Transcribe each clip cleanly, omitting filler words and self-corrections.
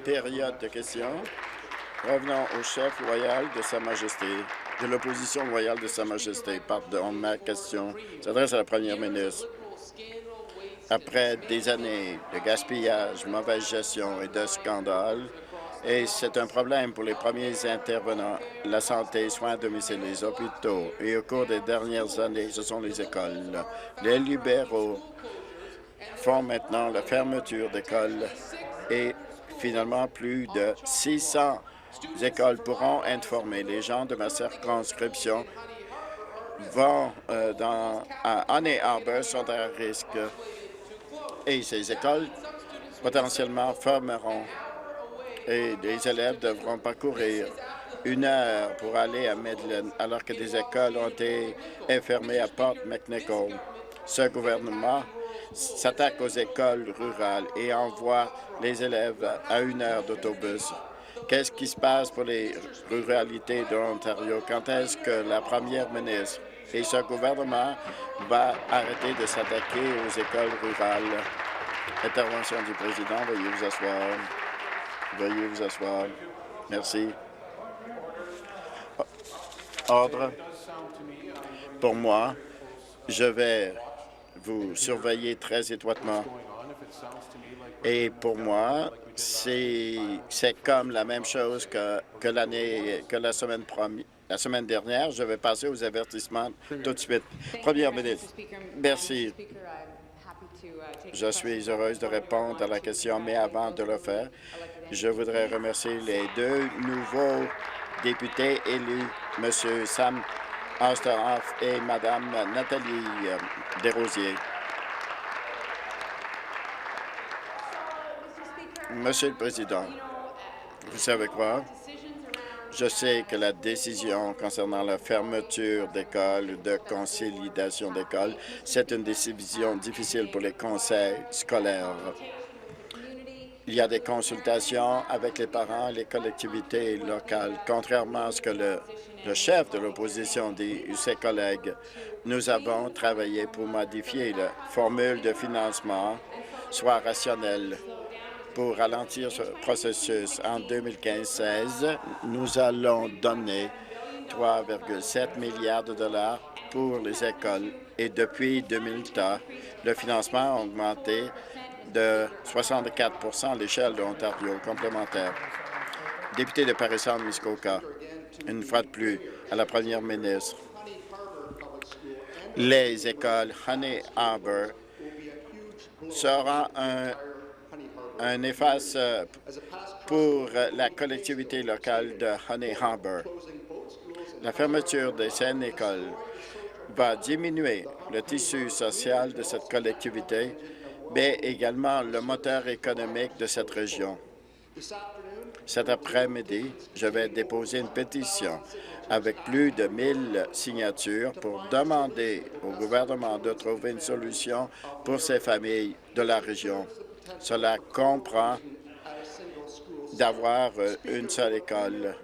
période de questions. Revenons au chef loyal de Sa Majesté, de l'opposition loyale de Sa Majesté. Pardon, ma question s'adresse à la première ministre. Après des années de gaspillage, mauvaise gestion et de scandales, et c'est un problème pour les premiers intervenants, la santé, soins à domicile, les hôpitaux, et au cours des dernières années, ce sont les écoles. Les libéraux font maintenant la fermeture d'écoles et finalement plus de 600 écoles pourront être formées. Les gens de ma circonscription vont à Honey Harbor sont à risque et ces écoles potentiellement fermeront et les élèves devront parcourir 1 heure pour aller à Midland alors que des écoles ont été fermées à Port McNichol. Ce gouvernement s'attaque aux écoles rurales et envoie les élèves à 1 heure d'autobus. Qu'est-ce qui se passe pour les ruralités de l'Ontario? Quand est-ce que la première ministre et ce gouvernement va arrêter de s'attaquer aux écoles rurales? Intervention du président. Veuillez vous asseoir. Veuillez vous asseoir. Merci. Ordre. Pour moi, je vais vous surveiller très étroitement. Et pour moi, c'est comme la même chose que la semaine dernière. Je vais passer aux avertissements tout de suite. Première ministre. Merci. Je suis heureuse de répondre à la question, mais avant de le faire, je voudrais remercier les 2 nouveaux députés élus, M. Sam Osterhoff et Mme Nathalie Desrosiers. Monsieur le Président, vous savez quoi? Je sais que la décision concernant la fermeture d'écoles, de consolidation d'écoles, c'est une décision difficile pour les conseils scolaires. Il y a des consultations avec les parents et les collectivités locales. Contrairement à ce que le chef de l'opposition dit et ses collègues, nous avons travaillé pour modifier la formule de financement soit rationnelle. Pour ralentir ce processus, en 2015-16, nous allons donner 3,7 milliards de dollars pour les écoles. Et depuis 2000, le financement a augmenté de 64 à l'échelle de l'Ontario complémentaire. Député de Paris-Centre-Muskoka, une fois de plus, à la première ministre, les écoles Honey Harbor seront un efface pour la collectivité locale de Honey Harbor. La fermeture de cette école va diminuer le tissu social de cette collectivité, mais également le moteur économique de cette région. Cet après-midi, je vais déposer une pétition avec plus de 1000 signatures pour demander au gouvernement de trouver une solution pour ces familles de la région. Cela comprend d'avoir une seule école.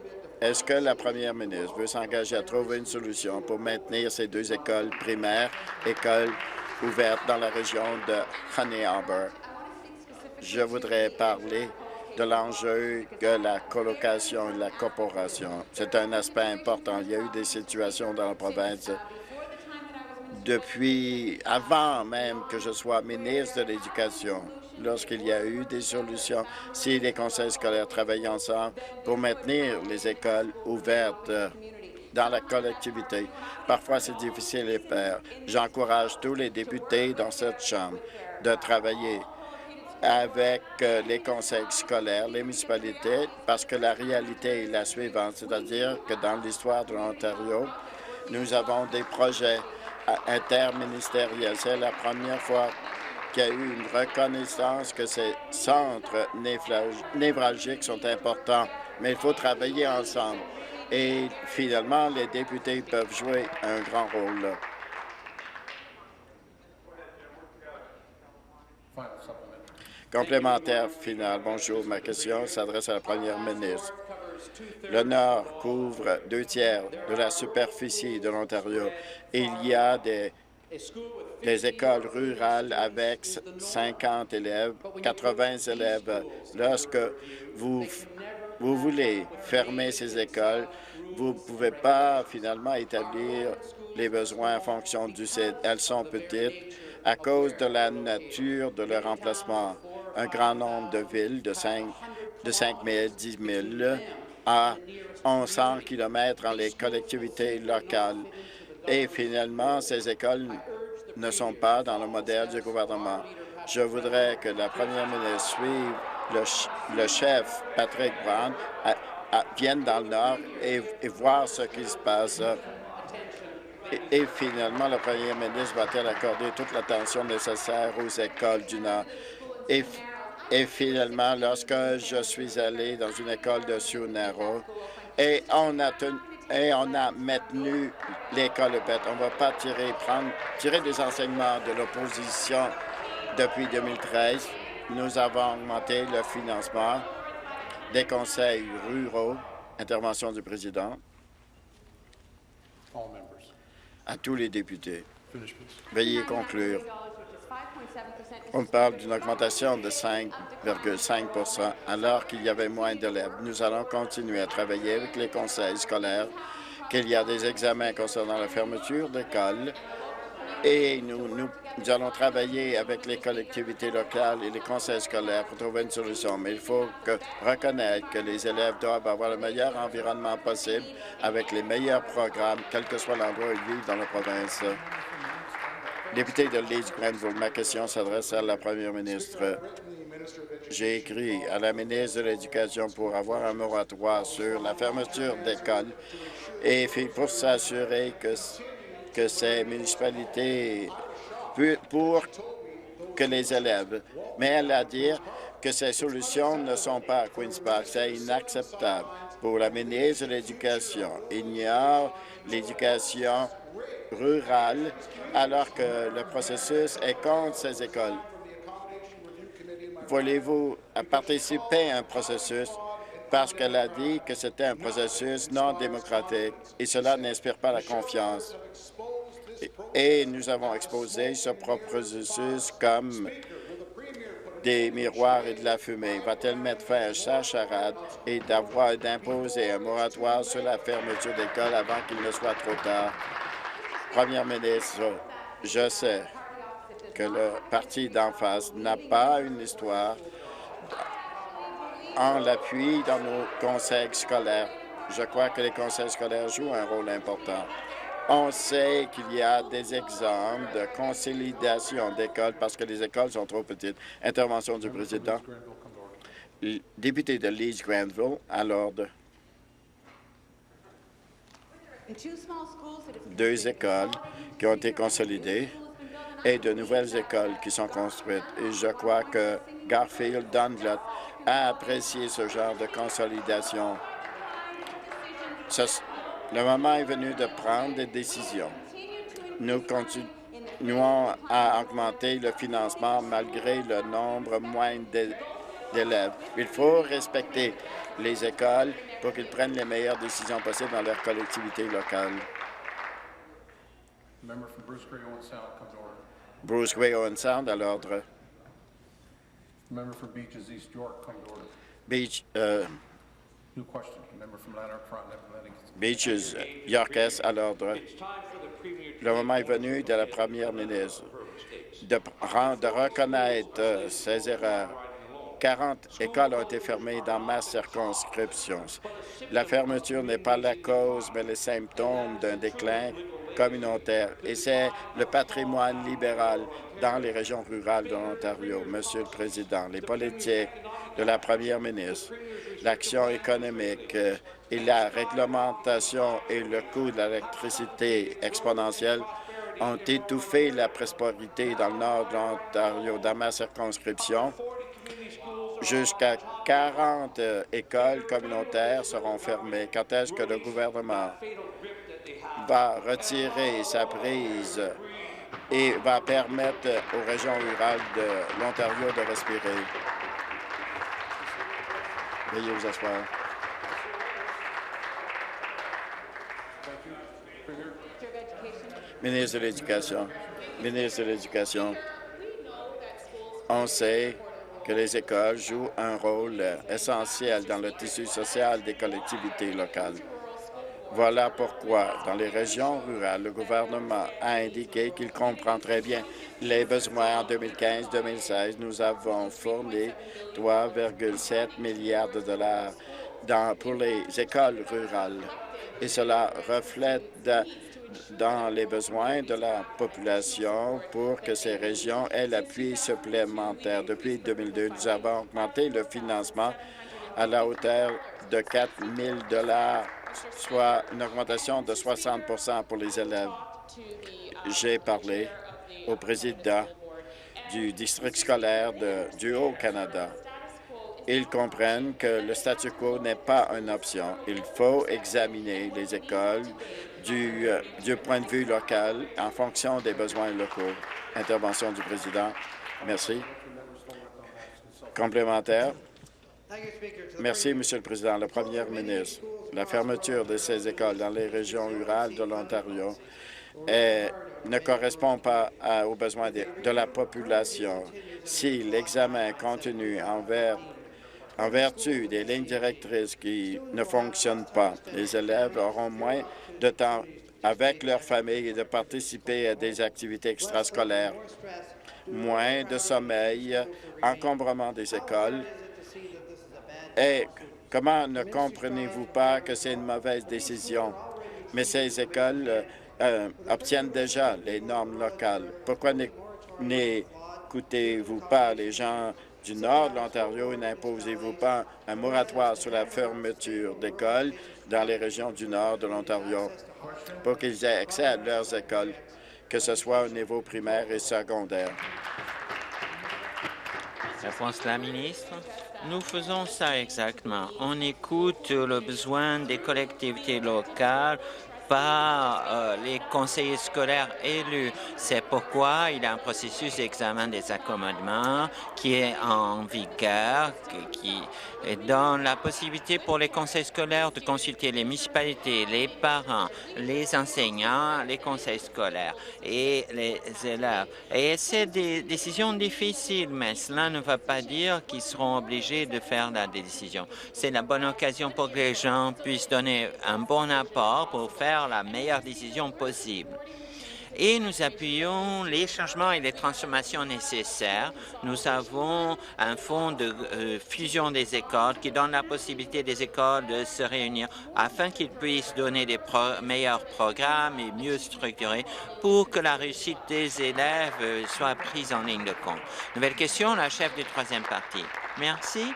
Est-ce que la première ministre veut s'engager à trouver une solution pour maintenir ces 2 écoles primaires, écoles ouvertes dans la région de Honey Harbor? Je voudrais parler de l'enjeu que la colocation et la corporation. C'est un aspect important. Il y a eu des situations dans la province depuis avant même que je sois ministre de l'Éducation, lorsqu'il y a eu des solutions, si les conseils scolaires travaillent ensemble pour maintenir les écoles ouvertes dans la collectivité. Parfois, c'est difficile à faire. J'encourage tous les députés dans cette Chambre de travailler avec les conseils scolaires, les municipalités, parce que la réalité est la suivante, c'est-à-dire que dans l'histoire de l'Ontario, nous avons des projets interministériels. C'est la première fois qu'il y a eu une reconnaissance que ces centres névralgiques sont importants, mais il faut travailler ensemble. Et finalement, les députés peuvent jouer un grand rôle. Complémentaire final. Bonjour. Ma question s'adresse à la première ministre. Le Nord couvre 2 tiers de la superficie de l'Ontario. Il y a des des écoles rurales avec 50 élèves, 80 élèves. Lorsque vous, vous voulez fermer ces écoles, vous ne pouvez pas finalement établir les besoins en fonction du site. Elles sont petites à cause de la nature de leur emplacement. Un grand nombre de villes de 5 000, 10 000 à 1100 km dans les collectivités locales. Et finalement, ces écoles ne sont pas dans le modèle du gouvernement. Je voudrais que la première ministre suive le chef Patrick Brown, vienne dans le Nord et voir ce qui se passe. Et finalement, la première ministre va-t-elle accorder toute l'attention nécessaire aux écoles du Nord? Et finalement, lorsque je suis allé dans une école de Sioux-Narrow et on a maintenu l'école bête, on ne va pas tirer des enseignements de l'opposition depuis 2013. Nous avons augmenté le financement des conseils ruraux. Intervention du président. À tous les députés. Veuillez conclure. On parle d'une augmentation de 5,5 alors qu'il y avait moins d'élèves. Nous allons continuer à travailler avec les conseils scolaires, qu'il y a des examens concernant la fermeture d'écoles et nous allons travailler avec les collectivités locales et les conseils scolaires pour trouver une solution. Mais il faut reconnaître que les élèves doivent avoir le meilleur environnement possible avec les meilleurs programmes, quel que soit l'endroit où ils vivent dans la province. Député de Leeds-Grenville, ma question s'adresse à la première ministre. J'ai écrit à la ministre de l'Éducation pour avoir un moratoire sur la fermeture d'écoles et pour s'assurer que ces municipalités, pour que les élèves, mais elle a dit que ces solutions ne sont pas à Queen's Park. C'est inacceptable. Pour la ministre de l'Éducation, ignore l'éducation rurale alors que le processus est contre ces écoles. Voulez-vous participer à un processus parce qu'elle a dit que c'était un processus non démocratique et cela n'inspire pas la confiance. Et nous avons exposé ce processus comme des miroirs et de la fumée. Va-t-elle mettre fin à sa charade et d'imposer un moratoire sur la fermeture d'école avant qu'il ne soit trop tard? Première ministre, je sais que le parti d'en face n'a pas une histoire en l'appui dans nos conseils scolaires. Je crois que les conseils scolaires jouent un rôle important. On sait qu'il y a des exemples de consolidation d'écoles parce que les écoles sont trop petites. Intervention du président. Député de Leeds-Grenville, à l'ordre. 2 écoles qui ont été consolidées et de nouvelles écoles qui sont construites. Et je crois que Garfield Dunlop a apprécié ce genre de consolidation. Le moment est venu de prendre des décisions. Nous continuons à augmenter le financement malgré le nombre moindre d'élèves. Il faut respecter les écoles pour qu'ils prennent les meilleures décisions possibles dans leur collectivité locale. Bruce Gray Owen Sound à l'ordre. Beaches York à l'ordre. Le moment est venu de la première ministre de reconnaître ses erreurs. 40 écoles ont été fermées dans ma circonscription. La fermeture n'est pas la cause, mais le symptôme d'un déclin communautaire. Et c'est le patrimoine libéral dans les régions rurales de l'Ontario. Monsieur le Président, les politiques de la première ministre, l'action économique et la réglementation et le coût de l'électricité exponentielle ont étouffé la prospérité dans le nord de l'Ontario. Dans ma circonscription, jusqu'à 40 écoles communautaires seront fermées. Quand est-ce que le gouvernement va retirer sa prise et va permettre aux régions rurales de l'Ontario de respirer? Veuillez vous asseoir. Ministre de l'Éducation. Ministre de l'Éducation. On sait que les écoles jouent un rôle essentiel dans le tissu social des collectivités locales. Voilà pourquoi, dans les régions rurales, le gouvernement a indiqué qu'il comprend très bien les besoins. En 2015-2016, nous avons fourni 3,7 milliards de dollars pour les écoles rurales. Et cela reflète dans les besoins de la population pour que ces régions aient l'appui supplémentaire. Depuis 2002, nous avons augmenté le financement à la hauteur de 4 000 soit une augmentation de 60 pour les élèves. J'ai parlé au président du district scolaire du Haut-Canada. Ils comprennent que le statu quo n'est pas une option. Il faut examiner les écoles du point de vue local en fonction des besoins locaux. Intervention du président. Merci. Complémentaire. Merci, Monsieur le Président. Le Premier ministre, la fermeture de ces écoles dans les régions rurales de l'Ontario ne correspond pas aux besoins de la population. Si l'examen continue en vertu des lignes directrices qui ne fonctionnent pas, les élèves auront moins de temps avec leur famille et de participer à des activités extrascolaires, moins de sommeil, encombrement des écoles. Et comment ne comprenez-vous pas que c'est une mauvaise décision? Mais ces écoles obtiennent déjà les normes locales. Pourquoi n'écoutez-vous pas les gens du nord de l'Ontario et n'imposez-vous pas un moratoire sur la fermeture d'écoles dans les régions du nord de l'Ontario pour qu'ils aient accès à leurs écoles, que ce soit au niveau primaire et secondaire? Réponse de la ministre. Nous faisons ça exactement. On écoute le besoin des collectivités locales par les conseillers scolaires élus. C'est pourquoi il y a un processus d'examen des accommodements qui est en vigueur, qui donne la possibilité pour les conseils scolaires de consulter les municipalités, les parents, les enseignants, les conseils scolaires et les élèves. Et c'est des décisions difficiles, mais cela ne veut pas dire qu'ils seront obligés de faire la décision. C'est la bonne occasion pour que les gens puissent donner un bon apport pour faire la meilleure décision possible. Et nous appuyons les changements et les transformations nécessaires. Nous avons un fonds de fusion des écoles qui donne la possibilité des écoles de se réunir afin qu'ils puissent donner des meilleurs programmes et mieux structurés pour que la réussite des élèves soit prise en ligne de compte. Nouvelle question, la chef du troisième parti. Merci.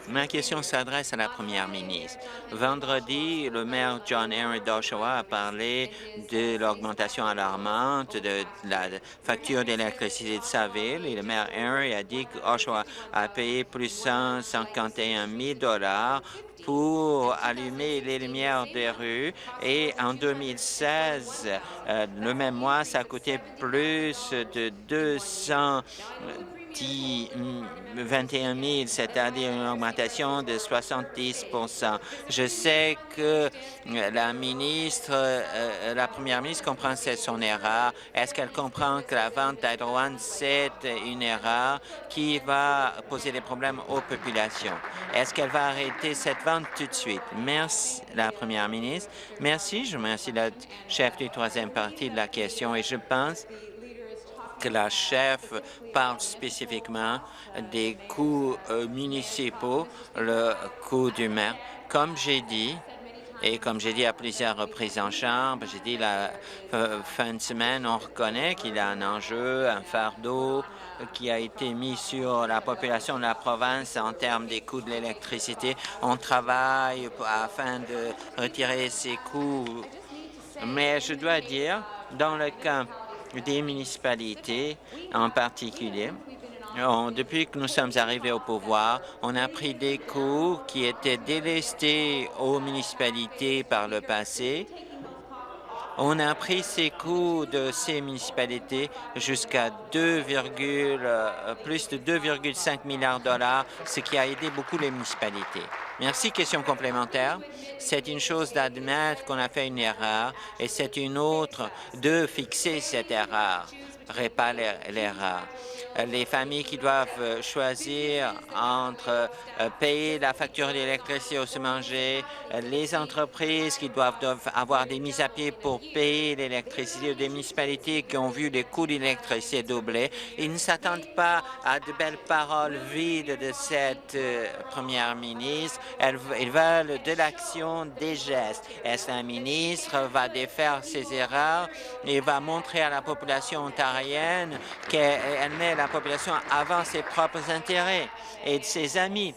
Ma question s'adresse à la première ministre. Vendredi, le maire John Henry d'Oshawa a parlé de l'augmentation alarmante de la facture d'électricité de sa ville et le maire Henry a dit qu'Oshawa a payé plus de 151 000 $ pour allumer les lumières des rues et en 2016, le même mois, ça a coûté plus de 221 000, c'est-à-dire une augmentation de 70 %. Je sais que la première ministre comprend que c'est son erreur. Est-ce qu'elle comprend que la vente d'Hydro One, c'est une erreur qui va poser des problèmes aux populations? Est-ce qu'elle va arrêter cette vente tout de suite? Merci, la première ministre. Merci. Je remercie la chef du troisième parti de la question et je pense que la chef parle spécifiquement des coûts municipaux, le coût du maire. Comme j'ai dit, et comme j'ai dit à plusieurs reprises en Chambre, j'ai dit la fin de semaine, on reconnaît qu'il y a un enjeu, un fardeau qui a été mis sur la population de la province en termes des coûts de l'électricité. On travaille afin de retirer ces coûts. Mais je dois dire, dans le cas des municipalités en particulier, depuis que nous sommes arrivés au pouvoir, on a pris des coûts qui étaient délestés aux municipalités par le passé On a pris ces coûts de ces municipalités jusqu'à plus de 2,5 milliards de dollars, ce qui a aidé beaucoup les municipalités. Merci. Question complémentaire. C'est une chose d'admettre qu'on a fait une erreur et c'est une autre de fixer cette erreur, réparer l'erreur. Les familles qui doivent choisir entre payer la facture d'électricité ou se manger, les entreprises qui doivent avoir des mises à pied pour payer l'électricité, ou des municipalités qui ont vu les coûts d'électricité doubler. Ils ne s'attendent pas à de belles paroles vides de cette première ministre. Ils veulent de l'action, des gestes. Est-ce que la ministre va défaire ses erreurs et va montrer à la population ontarienne qu'elle met la population avant ses propres intérêts et de ses amis?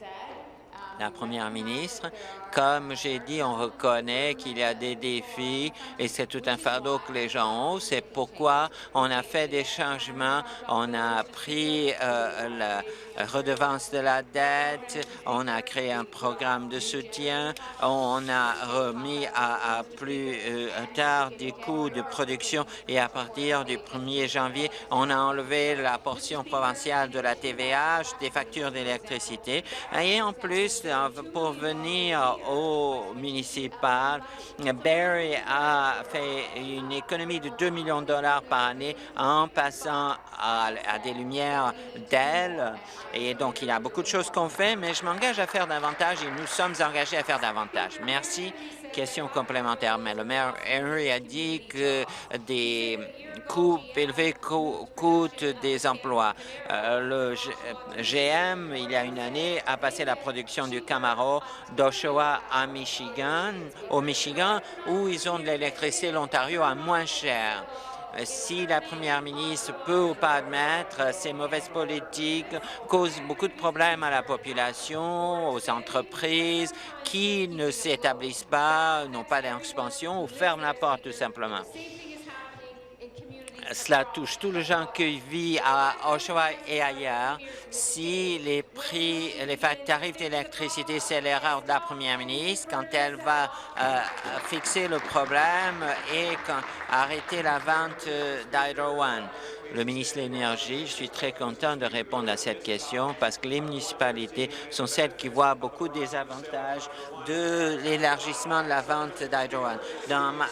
La première ministre, comme j'ai dit, on reconnaît qu'il y a des défis et c'est tout un fardeau que les gens ont. C'est pourquoi on a fait des changements. On a pris la redevance de la dette, on a créé un programme de soutien, on a remis à plus tard des coûts de production et à partir du 1er janvier, on a enlevé la portion provinciale de la TVA, des factures d'électricité. Et en plus, pour venir au municipal, Barrie a fait une économie de 2 millions de dollars par année en passant à des lumières d'ailes. Et donc, il y a beaucoup de choses qu'on fait, mais je m'engage à faire davantage et nous sommes engagés à faire davantage. Merci. Question complémentaire. Mais le maire Henry a dit que des coûts élevés coûtent des emplois. Le GM, il y a une année, a passé la production du Camaro d'Oshawa au Michigan, où ils ont de l'électricité, l'Ontario à moins cher. Si la première ministre peut ou pas admettre ces mauvaises politiques causent beaucoup de problèmes à la population, aux entreprises qui ne s'établissent pas, n'ont pas d'expansion ou ferment la porte tout simplement. Cela touche tous les gens qui vivent à Oshawa et ailleurs. Si les tarifs d'électricité, c'est l'erreur de la première ministre quand elle va fixer le problème et arrêter la vente d'Hydro One. Le ministre de l'Énergie, je suis très content de répondre à cette question parce que les municipalités sont celles qui voient beaucoup des avantages de l'élargissement de la vente d'Hydro One.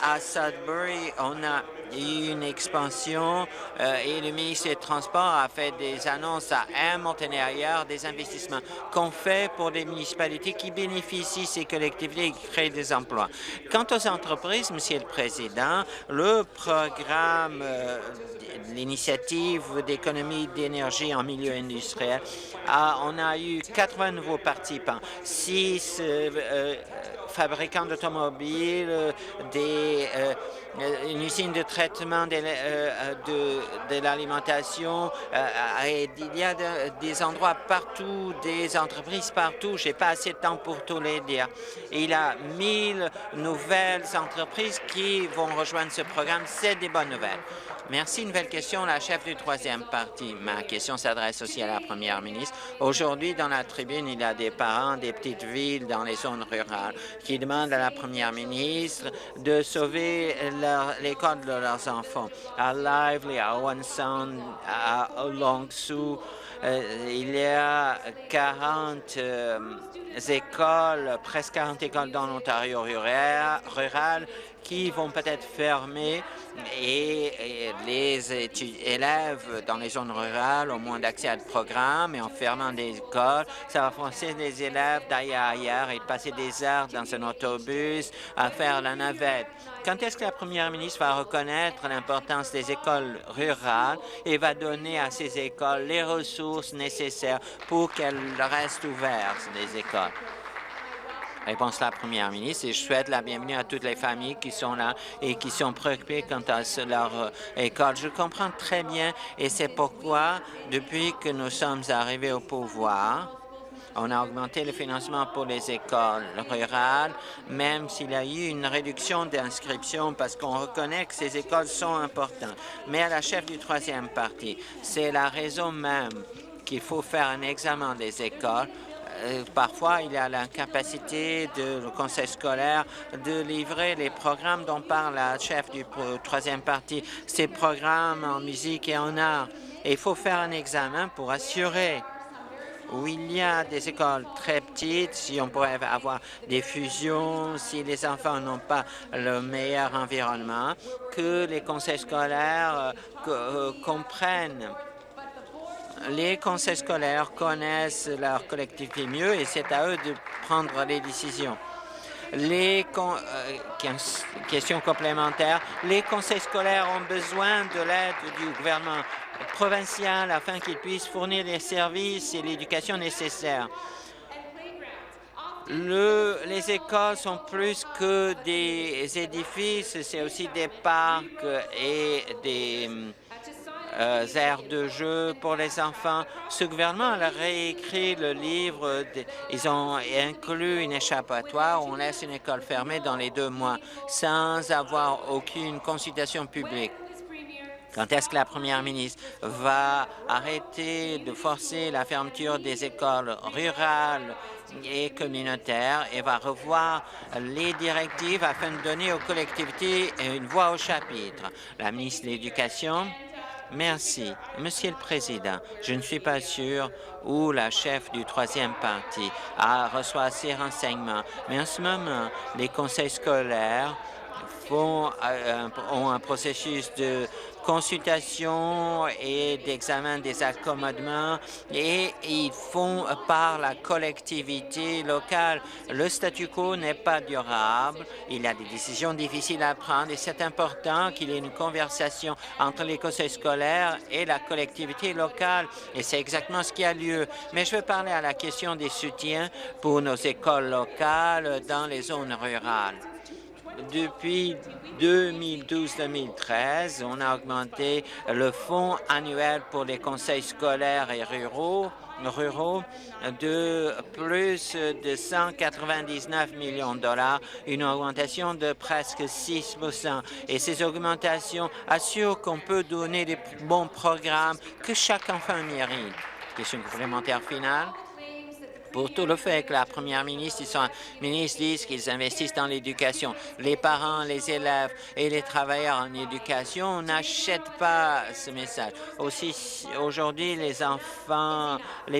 À Sudbury, on a une expansion et le ministre des Transports a fait des annonces à Hamilton et ailleurs, des investissements qu'on fait pour des municipalités qui bénéficient de ces collectivités et qui créent des emplois. Quant aux entreprises, Monsieur le Président, le programme l'initiative d'économie d'énergie en milieu industriel, on a eu 80 nouveaux participants, 6 fabricants d'automobiles, une usine de traitement de l'alimentation. Il y a des endroits partout, des entreprises partout. Je n'ai pas assez de temps pour tout les dire. Il y a 1000 nouvelles entreprises qui vont rejoindre ce programme. C'est des bonnes nouvelles. Merci. Une nouvelle question, la chef du troisième parti. Ma question s'adresse aussi à la première ministre. Aujourd'hui, dans la tribune, il y a des parents des petites villes dans les zones rurales qui demandent à la première ministre de sauver l'école de leurs enfants. À Lively, à Owen Sound, à Longsu, il y a 40 écoles, presque 40 écoles dans l'Ontario rural qui vont peut-être fermer et les élèves dans les zones rurales ont moins d'accès à des programmes et en fermant des écoles, ça va forcer les élèves d'aller ailleurs et de passer des heures dans un autobus à faire la navette. Quand est-ce que la première ministre va reconnaître l'importance des écoles rurales et va donner à ces écoles les ressources nécessaires pour qu'elles restent ouvertes, les écoles? Réponse de la première ministre, et je souhaite la bienvenue à toutes les familles qui sont là et qui sont préoccupées quant à leur école. Je comprends très bien et c'est pourquoi, depuis que nous sommes arrivés au pouvoir, on a augmenté le financement pour les écoles rurales, même s'il y a eu une réduction d'inscription parce qu'on reconnaît que ces écoles sont importantes. Mais à la chef du troisième parti, c'est la raison même qu'il faut faire un examen des écoles parfois, il y a l'incapacité du conseil scolaire de livrer les programmes dont parle la chef du troisième parti, ces programmes en musique et en art. Et il faut faire un examen pour assurer où il y a des écoles très petites, si on pourrait avoir des fusions, si les enfants n'ont pas le meilleur environnement, que les conseils scolaires comprennent. Les conseils scolaires connaissent leur collectivité mieux et c'est à eux de prendre les décisions. Questions complémentaires. Les conseils scolaires ont besoin de l'aide du gouvernement provincial afin qu'ils puissent fournir les services et l'éducation nécessaires. Les écoles sont plus que des édifices, c'est aussi des parcs et des aires de jeu pour les enfants. Ce gouvernement a réécrit le livre. Ils ont inclus une échappatoire où on laisse une école fermée dans les 2 mois sans avoir aucune consultation publique. Quand est-ce que la première ministre va arrêter de forcer la fermeture des écoles rurales et communautaires et va revoir les directives afin de donner aux collectivités une voix au chapitre? La ministre de l'Éducation. Merci. Monsieur le Président, je ne suis pas sûr où la chef du troisième parti reçoit ses renseignements, mais en ce moment, les conseils scolaires ont un processus de consultation et d'examen des accommodements et ils font par la collectivité locale. Le statu quo n'est pas durable. Il y a des décisions difficiles à prendre et c'est important qu'il y ait une conversation entre les conseils scolaires et la collectivité locale et c'est exactement ce qui a lieu. Mais je veux parler à la question des soutiens pour nos écoles locales dans les zones rurales. Depuis 2012-2013, on a augmenté le fonds annuel pour les conseils scolaires et ruraux de plus de 199 millions de dollars, une augmentation de presque 6 %. Et ces augmentations assurent qu'on peut donner des bons programmes que chaque enfant mérite. Question complémentaire finale. Pour tout le fait que la première ministre et son ministre disent qu'ils investissent dans l'éducation. Les parents, les élèves et les travailleurs en éducation n'achètent pas ce message. Aussi, aujourd'hui, les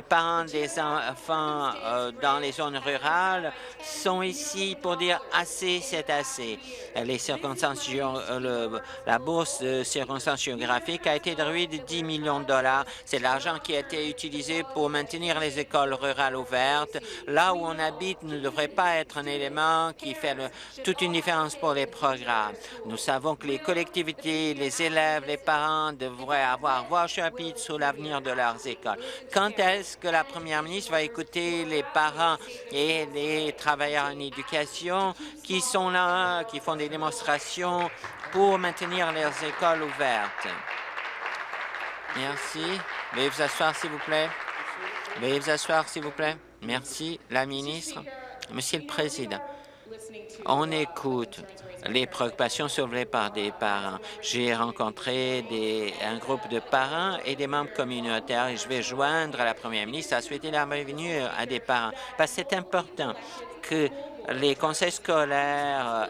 parents des enfants dans les zones rurales sont ici pour dire assez, c'est assez. Les circonstances, la bourse de circonstances géographiques a été réduite de 10 millions de dollars. C'est l'argent qui a été utilisé pour maintenir les écoles rurales ouvertes. Là où on habite ne devrait pas être un élément qui fait toute une différence pour les programmes. Nous savons que les collectivités, les élèves, les parents devraient avoir voix au chapitre sur l'avenir de leurs écoles. Quand est-ce que la première ministre va écouter les parents et les travailleurs en éducation qui sont là, qui font des démonstrations pour maintenir leurs écoles ouvertes? Merci. Veuillez vous asseoir, s'il vous plaît. Veuillez vous asseoir, s'il vous plaît. Merci, la ministre. Monsieur le Président, on écoute les préoccupations soulevées par des parents. J'ai rencontré un groupe de parents et des membres communautaires et je vais joindre à la première ministre à souhaiter la bienvenue à des parents. Parce que c'est important que les conseils scolaires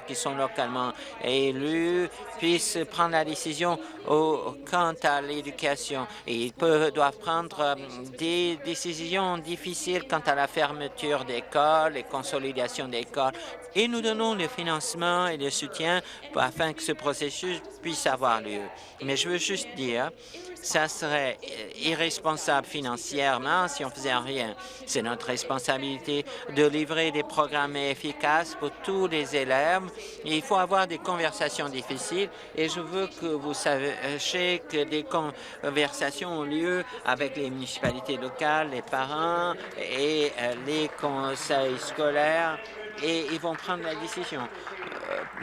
qui sont localement élus puissent prendre la décision quant à l'éducation. Et ils doivent prendre des décisions difficiles quant à la fermeture d'écoles, les consolidations d'écoles. Et nous donnons le financement et le soutien afin que ce processus puisse avoir lieu. Mais je veux juste dire, ça serait irresponsable financièrement si on faisait rien. C'est notre responsabilité de livrer des programmes efficaces pour tous les élèves. Et il faut avoir des conversations difficiles et je veux que vous sachiez que des conversations ont lieu avec les municipalités locales, les parents et les conseils scolaires et ils vont prendre la décision.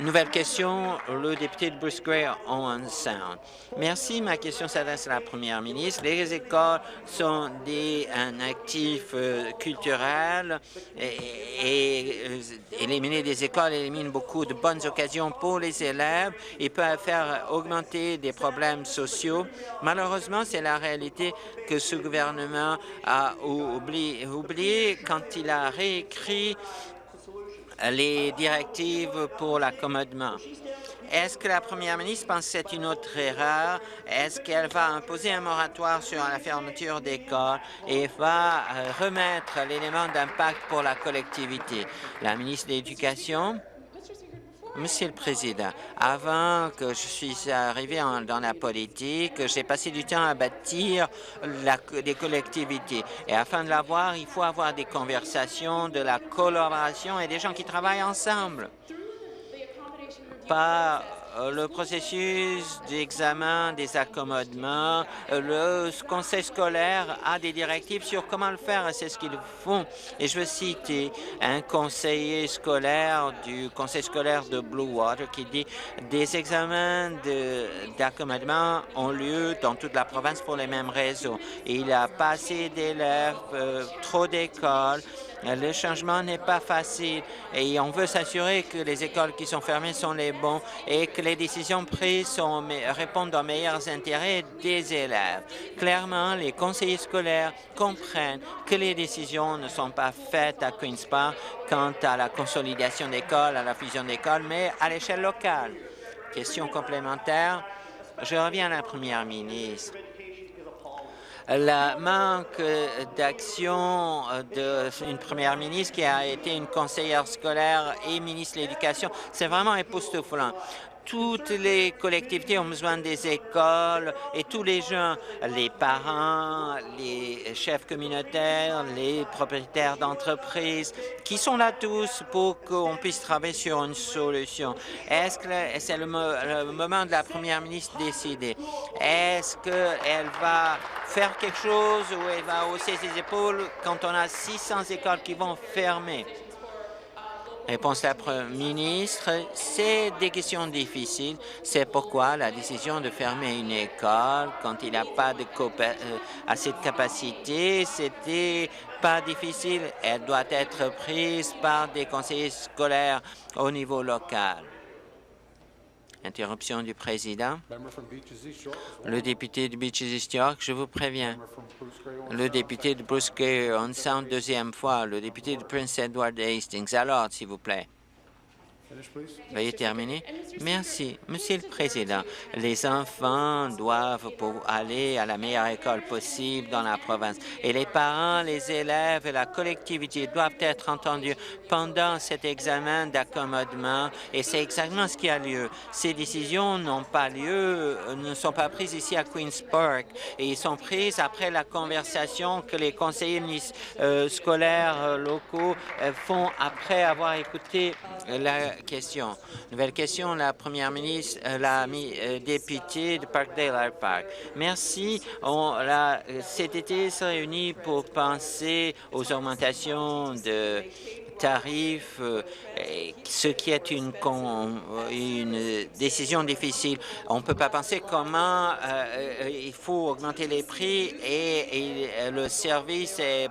Nouvelle question, le député de Bruce Grey, Owen Sound. Merci. Ma question s'adresse à la première ministre. Les écoles sont un actif culturel et éliminer des écoles élimine beaucoup de bonnes occasions pour les élèves et peut faire augmenter des problèmes sociaux. Malheureusement, c'est la réalité que ce gouvernement a oublié quand il a réécrit les directives pour l'accommodement. Est-ce que la première ministre pense que c'est une autre erreur? Est-ce qu'elle va imposer un moratoire sur la fermeture d'écoles et va remettre l'élément d'impact pour la collectivité? La ministre de l'Éducation. Monsieur le Président, avant que je suis arrivé dans la politique, j'ai passé du temps à bâtir des collectivités. Et afin de l'avoir, il faut avoir des conversations, de la collaboration et des gens qui travaillent ensemble. Par le processus d'examen des accommodements, le conseil scolaire a des directives sur comment le faire et c'est ce qu'ils font. Et je veux citer un conseiller scolaire du conseil scolaire de Bluewater qui dit des examens d'accommodement ont lieu dans toute la province pour les mêmes raisons. Et il n'y a pas assez d'élèves, trop d'écoles. Le changement n'est pas facile et on veut s'assurer que les écoles qui sont fermées sont les bons et que les décisions prises répondent aux meilleurs intérêts des élèves. Clairement, les conseillers scolaires comprennent que les décisions ne sont pas faites à Queen's Park quant à la consolidation d'écoles, à la fusion d'écoles, mais à l'échelle locale. Question complémentaire. Je reviens à la première ministre. Le manque d'action d'une première ministre qui a été une conseillère scolaire et ministre de l'Éducation, c'est vraiment époustouflant. Toutes les collectivités ont besoin des écoles et tous les gens, les parents, les chefs communautaires, les propriétaires d'entreprises, qui sont là tous pour qu'on puisse travailler sur une solution. Est-ce que c'est le moment de la première ministre de décider? Est-ce qu'elle va faire quelque chose ou elle va hausser ses épaules quand on a 600 écoles qui vont fermer? Réponse de la Première ministre, c'est des questions difficiles. C'est pourquoi la décision de fermer une école quand il n'y a pas assez de capacité, c'était pas difficile. Elle doit être prise par des conseillers scolaires au niveau local. Interruption du président. Le député de Beaches East York, je vous préviens. Le député de Bruce Grey, on sound deuxième fois. Le député de Prince Edward Hastings. Alors, s'il vous plaît. Veuillez terminer. Merci. Monsieur le Président, les enfants doivent aller à la meilleure école possible dans la province. Et les parents, les élèves et la collectivité doivent être entendus pendant cet examen d'accommodement. Et c'est exactement ce qui a lieu. Ces décisions n'ont pas lieu, ne sont pas prises ici à Queen's Park. Et ils sont prises après la conversation que les conseillers scolaires locaux font après avoir écouté la question. Nouvelle question, la première ministre, la députée de Parkdale Park. Merci. Cet été se réunit pour penser aux augmentations de tarifs, ce qui est une décision difficile. On ne peut pas penser comment il faut augmenter les prix et le service est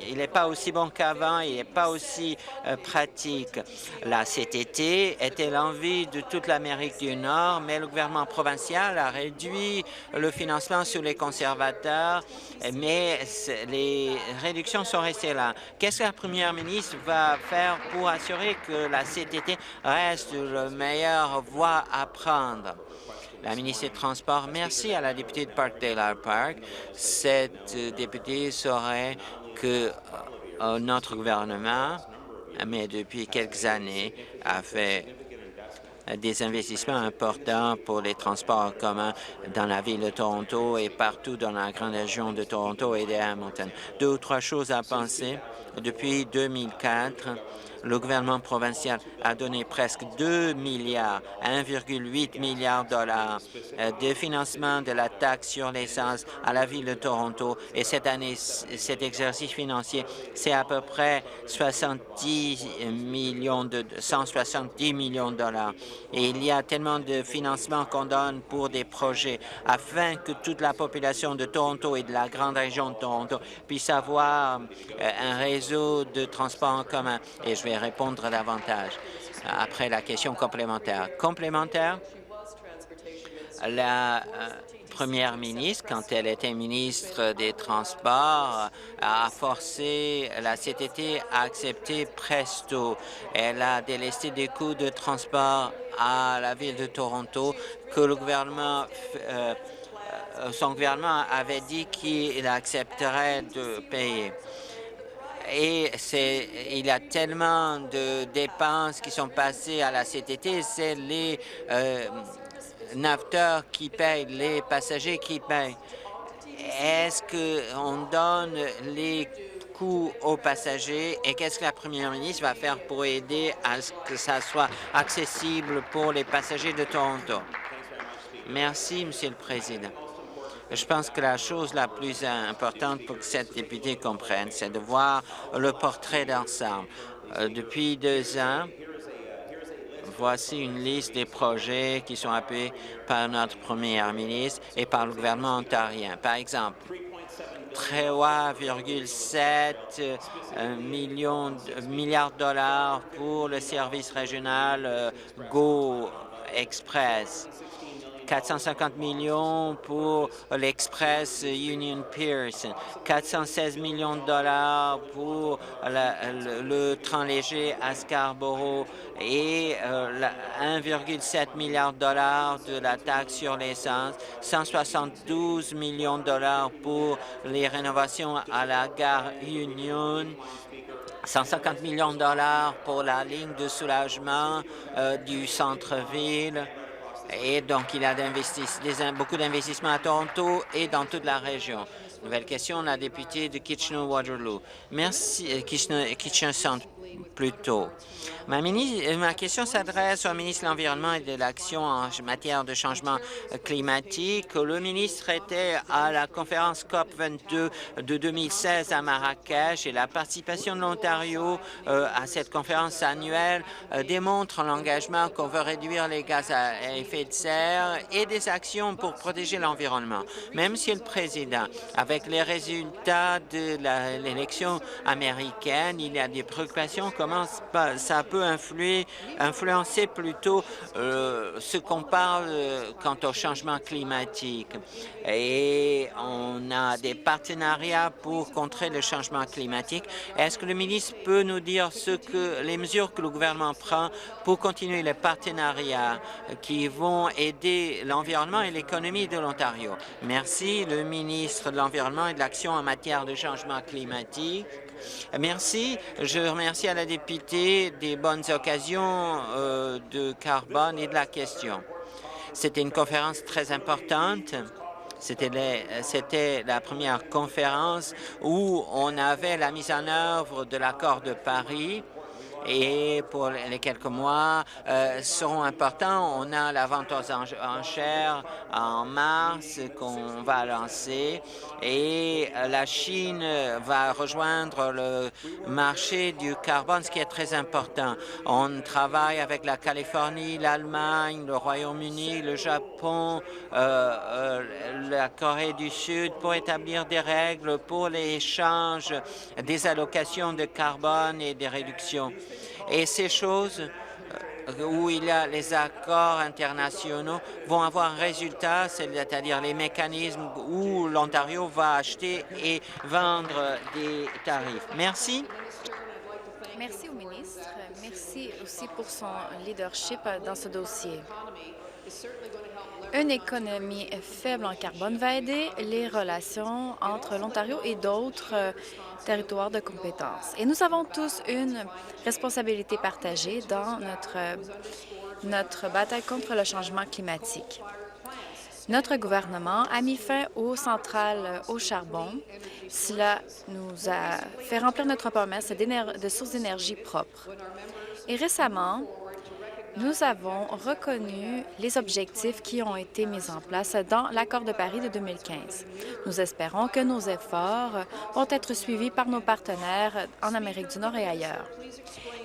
il n'est pas aussi bon qu'avant, il n'est pas aussi pratique. La CTT était l'envie de toute l'Amérique du Nord, mais le gouvernement provincial a réduit le financement sur les conservateurs, mais les réductions sont restées là. Qu'est-ce que la première ministre va faire pour assurer que la CTT reste la meilleure voie à prendre? La ministre des Transports, merci à la députée de Parkdale Park. Cette députée saurait que notre gouvernement, mais depuis quelques années, a fait des investissements importants pour les transports en commun dans la ville de Toronto et partout dans la grande région de Toronto et de Hamilton. Deux ou trois choses à penser. Depuis 2004, Le gouvernement provincial a donné presque 2 milliards, 1,8 milliard de dollars de financement de la taxe sur l'essence à la Ville de Toronto. Et cette année, cet exercice financier, c'est à peu près 170 millions de dollars. Et il y a tellement de financement qu'on donne pour des projets afin que toute la population de Toronto et de la grande région de Toronto puisse avoir un réseau de transport en commun. Et je vais répondre davantage après la question complémentaire. La première ministre, quand elle était ministre des Transports, a forcé la CTT à accepter Presto. Elle a délesté des coûts de transport à la Ville de Toronto que le gouvernement son gouvernement avait dit qu'il accepterait de payer. Et il y a tellement de dépenses qui sont passées à la CTT, c'est les naveteurs qui payent, les passagers qui payent. Est-ce qu'on donne les coûts aux passagers et qu'est-ce que la première ministre va faire pour aider à ce que ça soit accessible pour les passagers de Toronto? Merci, Monsieur le Président. Je pense que la chose la plus importante pour que cette députée comprenne, c'est de voir le portrait d'ensemble. Depuis 2 ans, voici une liste des projets qui sont appuyés par notre première ministre et par le gouvernement ontarien. Par exemple, 3,7 milliards de dollars pour le service régional Go Express. 450 millions pour l'Express Union Pearson, 416 millions de dollars pour le train léger à Scarborough et 1,7 milliard de dollars de la taxe sur l'essence, 172 millions de dollars pour les rénovations à la gare Union, 150 millions de dollars pour la ligne de soulagement du centre-ville. Et donc, il y a beaucoup d'investissements à Toronto et dans toute la région. Nouvelle question, la députée de Kitchener-Waterloo. Merci, Kitchener Centre plutôt. Ma question s'adresse au ministre de l'Environnement et de l'Action en matière de changement climatique. Le ministre était à la conférence COP22 de 2016 à Marrakech et la participation de l'Ontario à cette conférence annuelle démontre l'engagement qu'on veut réduire les gaz à effet de serre et des actions pour protéger l'environnement. Même si le président, avec les résultats de l'élection américaine, il y a des préoccupations, comment ça peut influencer plutôt ce qu'on parle quant au changement climatique. Et on a des partenariats pour contrer le changement climatique. Est-ce que le ministre peut nous dire les mesures que le gouvernement prend pour continuer les partenariats qui vont aider l'environnement et l'économie de l'Ontario? Merci, le ministre de l'Environnement et de l'Action en matière de changement climatique. Merci. Je remercie à la députée des bonnes occasions de carbone et de la question. C'était une conférence très importante. C'était la première conférence où on avait la mise en œuvre de l'accord de Paris. Et pour les quelques mois seront importants. On a la vente aux enchères en mars qu'on va lancer et la Chine va rejoindre le marché du carbone, ce qui est très important. On travaille avec la Californie, l'Allemagne, le Royaume-Uni, le Japon, la Corée du Sud pour établir des règles pour l'échange des allocations de carbone et des réductions. Et ces choses où il y a les accords internationaux vont avoir un résultat, c'est-à-dire les mécanismes où l'Ontario va acheter et vendre des tarifs. Merci. Merci au ministre. Merci aussi pour son leadership dans ce dossier. Une économie faible en carbone va aider les relations entre l'Ontario et d'autres territoires de compétences. Et nous avons tous une responsabilité partagée dans notre bataille contre le changement climatique. Notre gouvernement a mis fin aux centrales au charbon. Cela nous a fait remplir notre promesse de sources d'énergie propres. Et récemment, nous avons reconnu les objectifs qui ont été mis en place dans l'Accord de Paris de 2015. Nous espérons que nos efforts vont être suivis par nos partenaires en Amérique du Nord et ailleurs.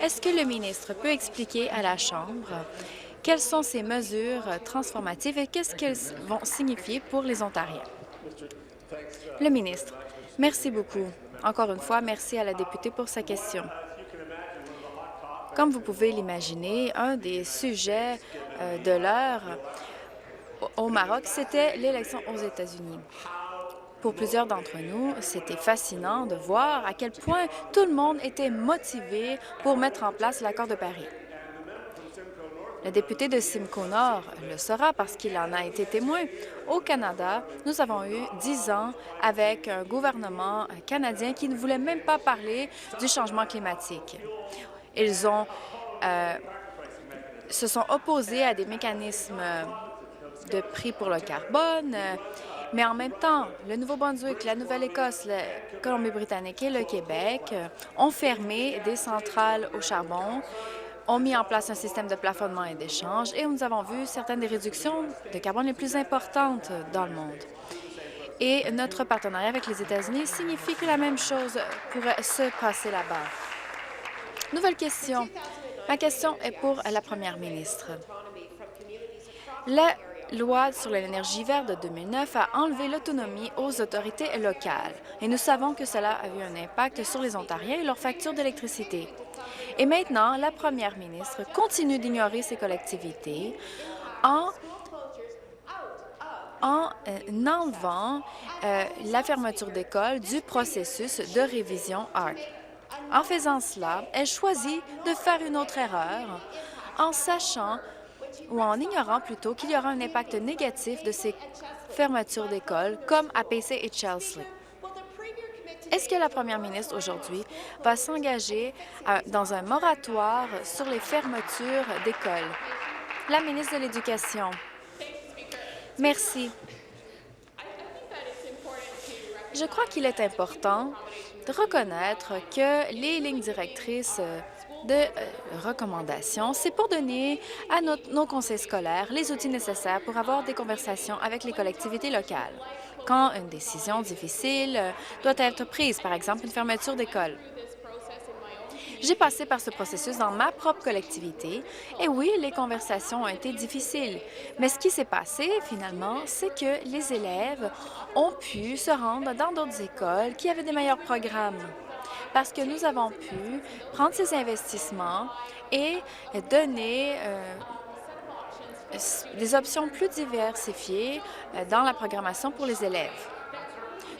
Est-ce que le ministre peut expliquer à la Chambre quelles sont ces mesures transformatives et qu'est-ce qu'elles vont signifier pour les Ontariens? Le ministre. Merci beaucoup. Encore une fois, merci à la députée pour sa question. Comme vous pouvez l'imaginer, un des sujets de l'heure au Maroc, c'était l'élection aux États-Unis. Pour plusieurs d'entre nous, c'était fascinant de voir à quel point tout le monde était motivé pour mettre en place l'accord de Paris. Le député de Simcoe Nord le saura parce qu'il en a été témoin. Au Canada, nous avons eu 10 ans avec un gouvernement canadien qui ne voulait même pas parler du changement climatique. Ils se sont opposés à des mécanismes de prix pour le carbone, mais en même temps, le Nouveau-Brunswick, la Nouvelle-Écosse, la Colombie-Britannique et le Québec ont fermé des centrales au charbon, ont mis en place un système de plafonnement et d'échange, et nous avons vu certaines des réductions de carbone les plus importantes dans le monde. Et notre partenariat avec les États-Unis signifie que la même chose pourrait se passer là-bas. Nouvelle question. Ma question est pour la première ministre. La loi sur l'énergie verte de 2009 a enlevé l'autonomie aux autorités locales et nous savons que cela a eu un impact sur les Ontariens et leurs factures d'électricité. Et maintenant, la première ministre continue d'ignorer ces collectivités en enlevant la fermeture d'école du processus de révision ARC. En faisant cela, elle choisit de faire une autre erreur en sachant ou en ignorant plutôt qu'il y aura un impact négatif de ces fermetures d'écoles comme à PC et Chesley. Est-ce que la première ministre aujourd'hui va s'engager dans un moratoire sur les fermetures d'écoles? La ministre de l'Éducation. Merci. Je crois qu'il est important de reconnaître que les lignes directrices de recommandations, c'est pour donner à nos conseils scolaires les outils nécessaires pour avoir des conversations avec les collectivités locales. Quand une décision difficile doit être prise, par exemple une fermeture d'école. J'ai passé par ce processus dans ma propre collectivité et oui, les conversations ont été difficiles. Mais ce qui s'est passé, finalement, c'est que les élèves ont pu se rendre dans d'autres écoles qui avaient des meilleurs programmes parce que nous avons pu prendre ces investissements et donner des options plus diversifiées dans la programmation pour les élèves.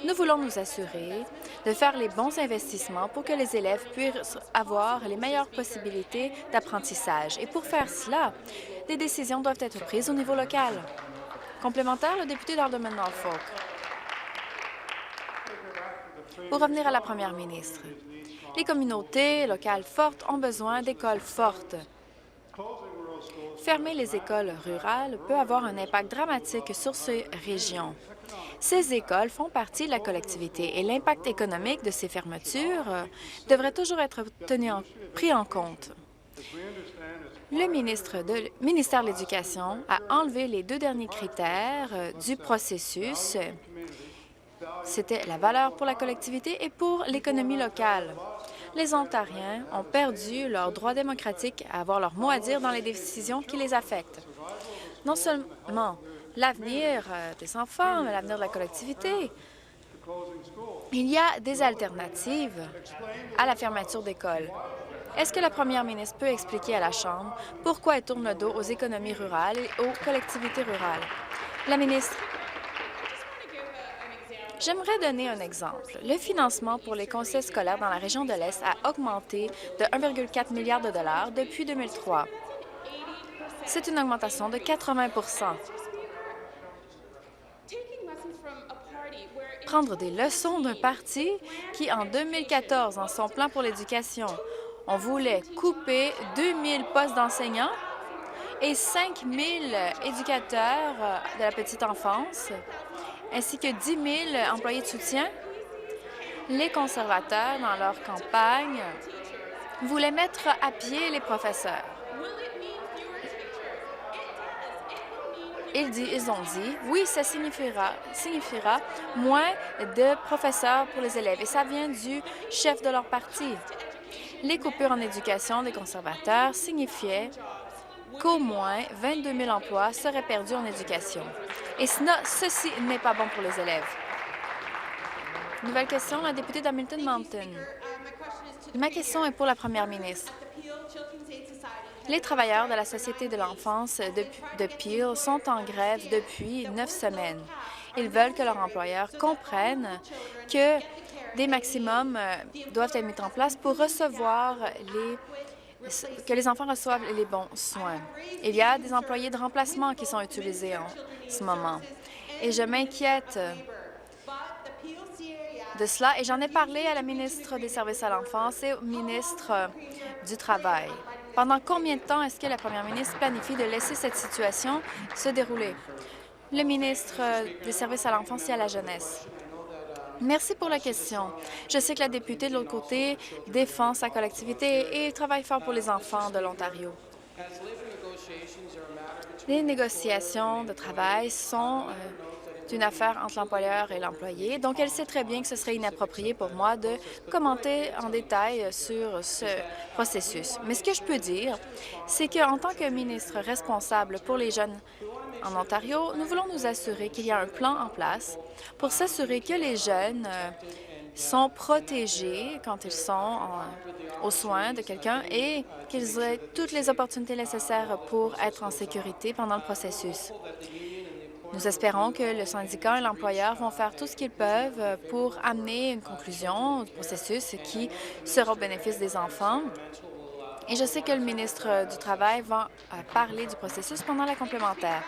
Nous voulons nous assurer de faire les bons investissements pour que les élèves puissent avoir les meilleures possibilités d'apprentissage. Et pour faire cela, des décisions doivent être prises au niveau local. Complémentaire, le député d'Alderman-Norfolk. Pour revenir à la première ministre, les communautés locales fortes ont besoin d'écoles fortes. Fermer les écoles rurales peut avoir un impact dramatique sur ces régions. Ces écoles font partie de la collectivité et l'impact économique de ces fermetures devrait toujours être pris en compte. Le ministère de l'Éducation a enlevé les 2 derniers critères du processus. C'était la valeur pour la collectivité et pour l'économie locale. Les Ontariens ont perdu leur droit démocratique à avoir leur mot à dire dans les décisions qui les affectent. Non seulement l'avenir des enfants, mais l'avenir de la collectivité. Il y a des alternatives à la fermeture d'écoles. Est-ce que la première ministre peut expliquer à la Chambre pourquoi elle tourne le dos aux économies rurales et aux collectivités rurales? La ministre. J'aimerais donner un exemple. Le financement pour les conseils scolaires dans la région de l'Est a augmenté de 1,4 milliard de dollars depuis 2003. C'est une augmentation de 80 %. Prendre des leçons d'un parti qui, en 2014, dans son plan pour l'éducation, on voulait couper 2000 postes d'enseignants et 5 000 éducateurs de la petite enfance, ainsi que 10 000 employés de soutien. Les conservateurs, dans leur campagne, voulaient mettre à pied les professeurs. Ils ont dit, oui, ça signifiera moins de professeurs pour les élèves. Et ça vient du chef de leur parti. Les coupures en éducation des conservateurs signifiaient qu'au moins 22 000 emplois seraient perdus en éducation. Et ceci n'est pas bon pour les élèves. Nouvelle question, la députée d'Hamilton Mountain. Ma question est pour la première ministre. Les travailleurs de la Société de l'enfance de Peel sont en grève depuis 9 semaines. Ils veulent que leurs employeurs comprennent que des maximums doivent être mis en place pour que les enfants reçoivent les bons soins. Il y a des employés de remplacement qui sont utilisés en ce moment. Et je m'inquiète de cela, et j'en ai parlé à la ministre des Services à l'enfance et au ministre du Travail. Pendant combien de temps est-ce que la première ministre planifie de laisser cette situation se dérouler? Le ministre des Services à l'enfance et à la jeunesse. Merci pour la question. Je sais que la députée de l'autre côté défend sa collectivité et travaille fort pour les enfants de l'Ontario. Les négociations de travail sont une affaire entre l'employeur et l'employé, donc elle sait très bien que ce serait inapproprié pour moi de commenter en détail sur ce processus. Mais ce que je peux dire, c'est qu'en tant que ministre responsable pour les jeunes en Ontario, nous voulons nous assurer qu'il y a un plan en place pour s'assurer que les jeunes sont protégés quand ils sont aux soins de quelqu'un et qu'ils aient toutes les opportunités nécessaires pour être en sécurité pendant le processus. Nous espérons que le syndicat et l'employeur vont faire tout ce qu'ils peuvent pour amener une conclusion au processus qui sera au bénéfice des enfants. Et je sais que le ministre du Travail va parler du processus pendant la complémentaire.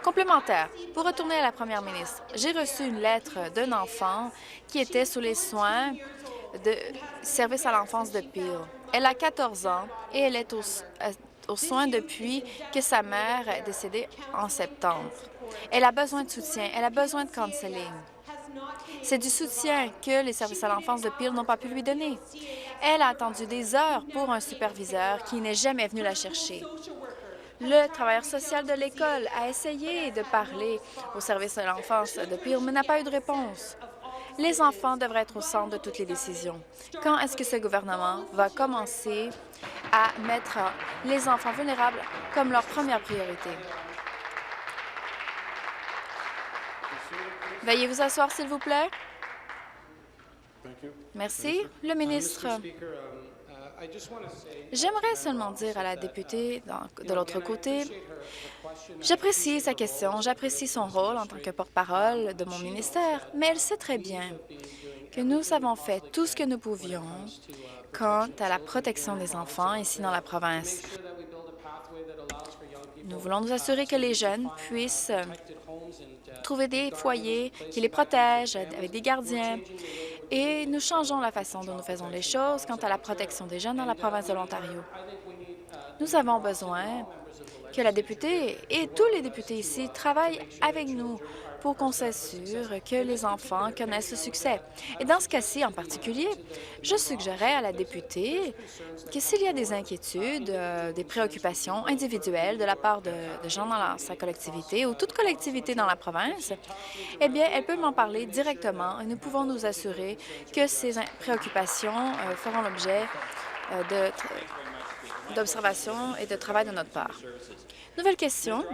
Complémentaire, pour retourner à la première ministre, j'ai reçu une lettre d'un enfant qui était sous les soins de service à l'enfance de Peel. Elle a 14 ans et elle est aux soins depuis que sa mère est décédée en septembre. Elle a besoin de soutien, elle a besoin de counseling. C'est du soutien que les services à l'enfance de Peel n'ont pas pu lui donner. Elle a attendu des heures pour un superviseur qui n'est jamais venu la chercher. Le travailleur social de l'école a essayé de parler au service à l'enfance de Peel, mais n'a pas eu de réponse. Les enfants devraient être au centre de toutes les décisions. Quand est-ce que ce gouvernement va commencer à mettre les enfants vulnérables comme leur première priorité? Veuillez vous asseoir, s'il vous plaît. Merci. Le ministre. J'aimerais seulement dire à la députée de l'autre côté, j'apprécie sa question, j'apprécie son rôle en tant que porte-parole de mon ministère, mais elle sait très bien que nous avons fait tout ce que nous pouvions quant à la protection des enfants ici dans la province. Nous voulons nous assurer que les jeunes puissent trouver des foyers qui les protègent avec des gardiens. Et nous changeons la façon dont nous faisons les choses quant à la protection des jeunes dans la province de l'Ontario. Nous avons besoin que la députée et tous les députés ici travaillent avec nous pour qu'on s'assure que les enfants connaissent le succès. Et dans ce cas-ci en particulier, je suggérerais à la députée que s'il y a des inquiétudes, des préoccupations individuelles de la part de gens dans sa collectivité ou toute collectivité dans la province, eh bien, elle peut m'en parler directement et nous pouvons nous assurer que ces préoccupations feront l'objet d'observation et de travail de notre part. Nouvelle question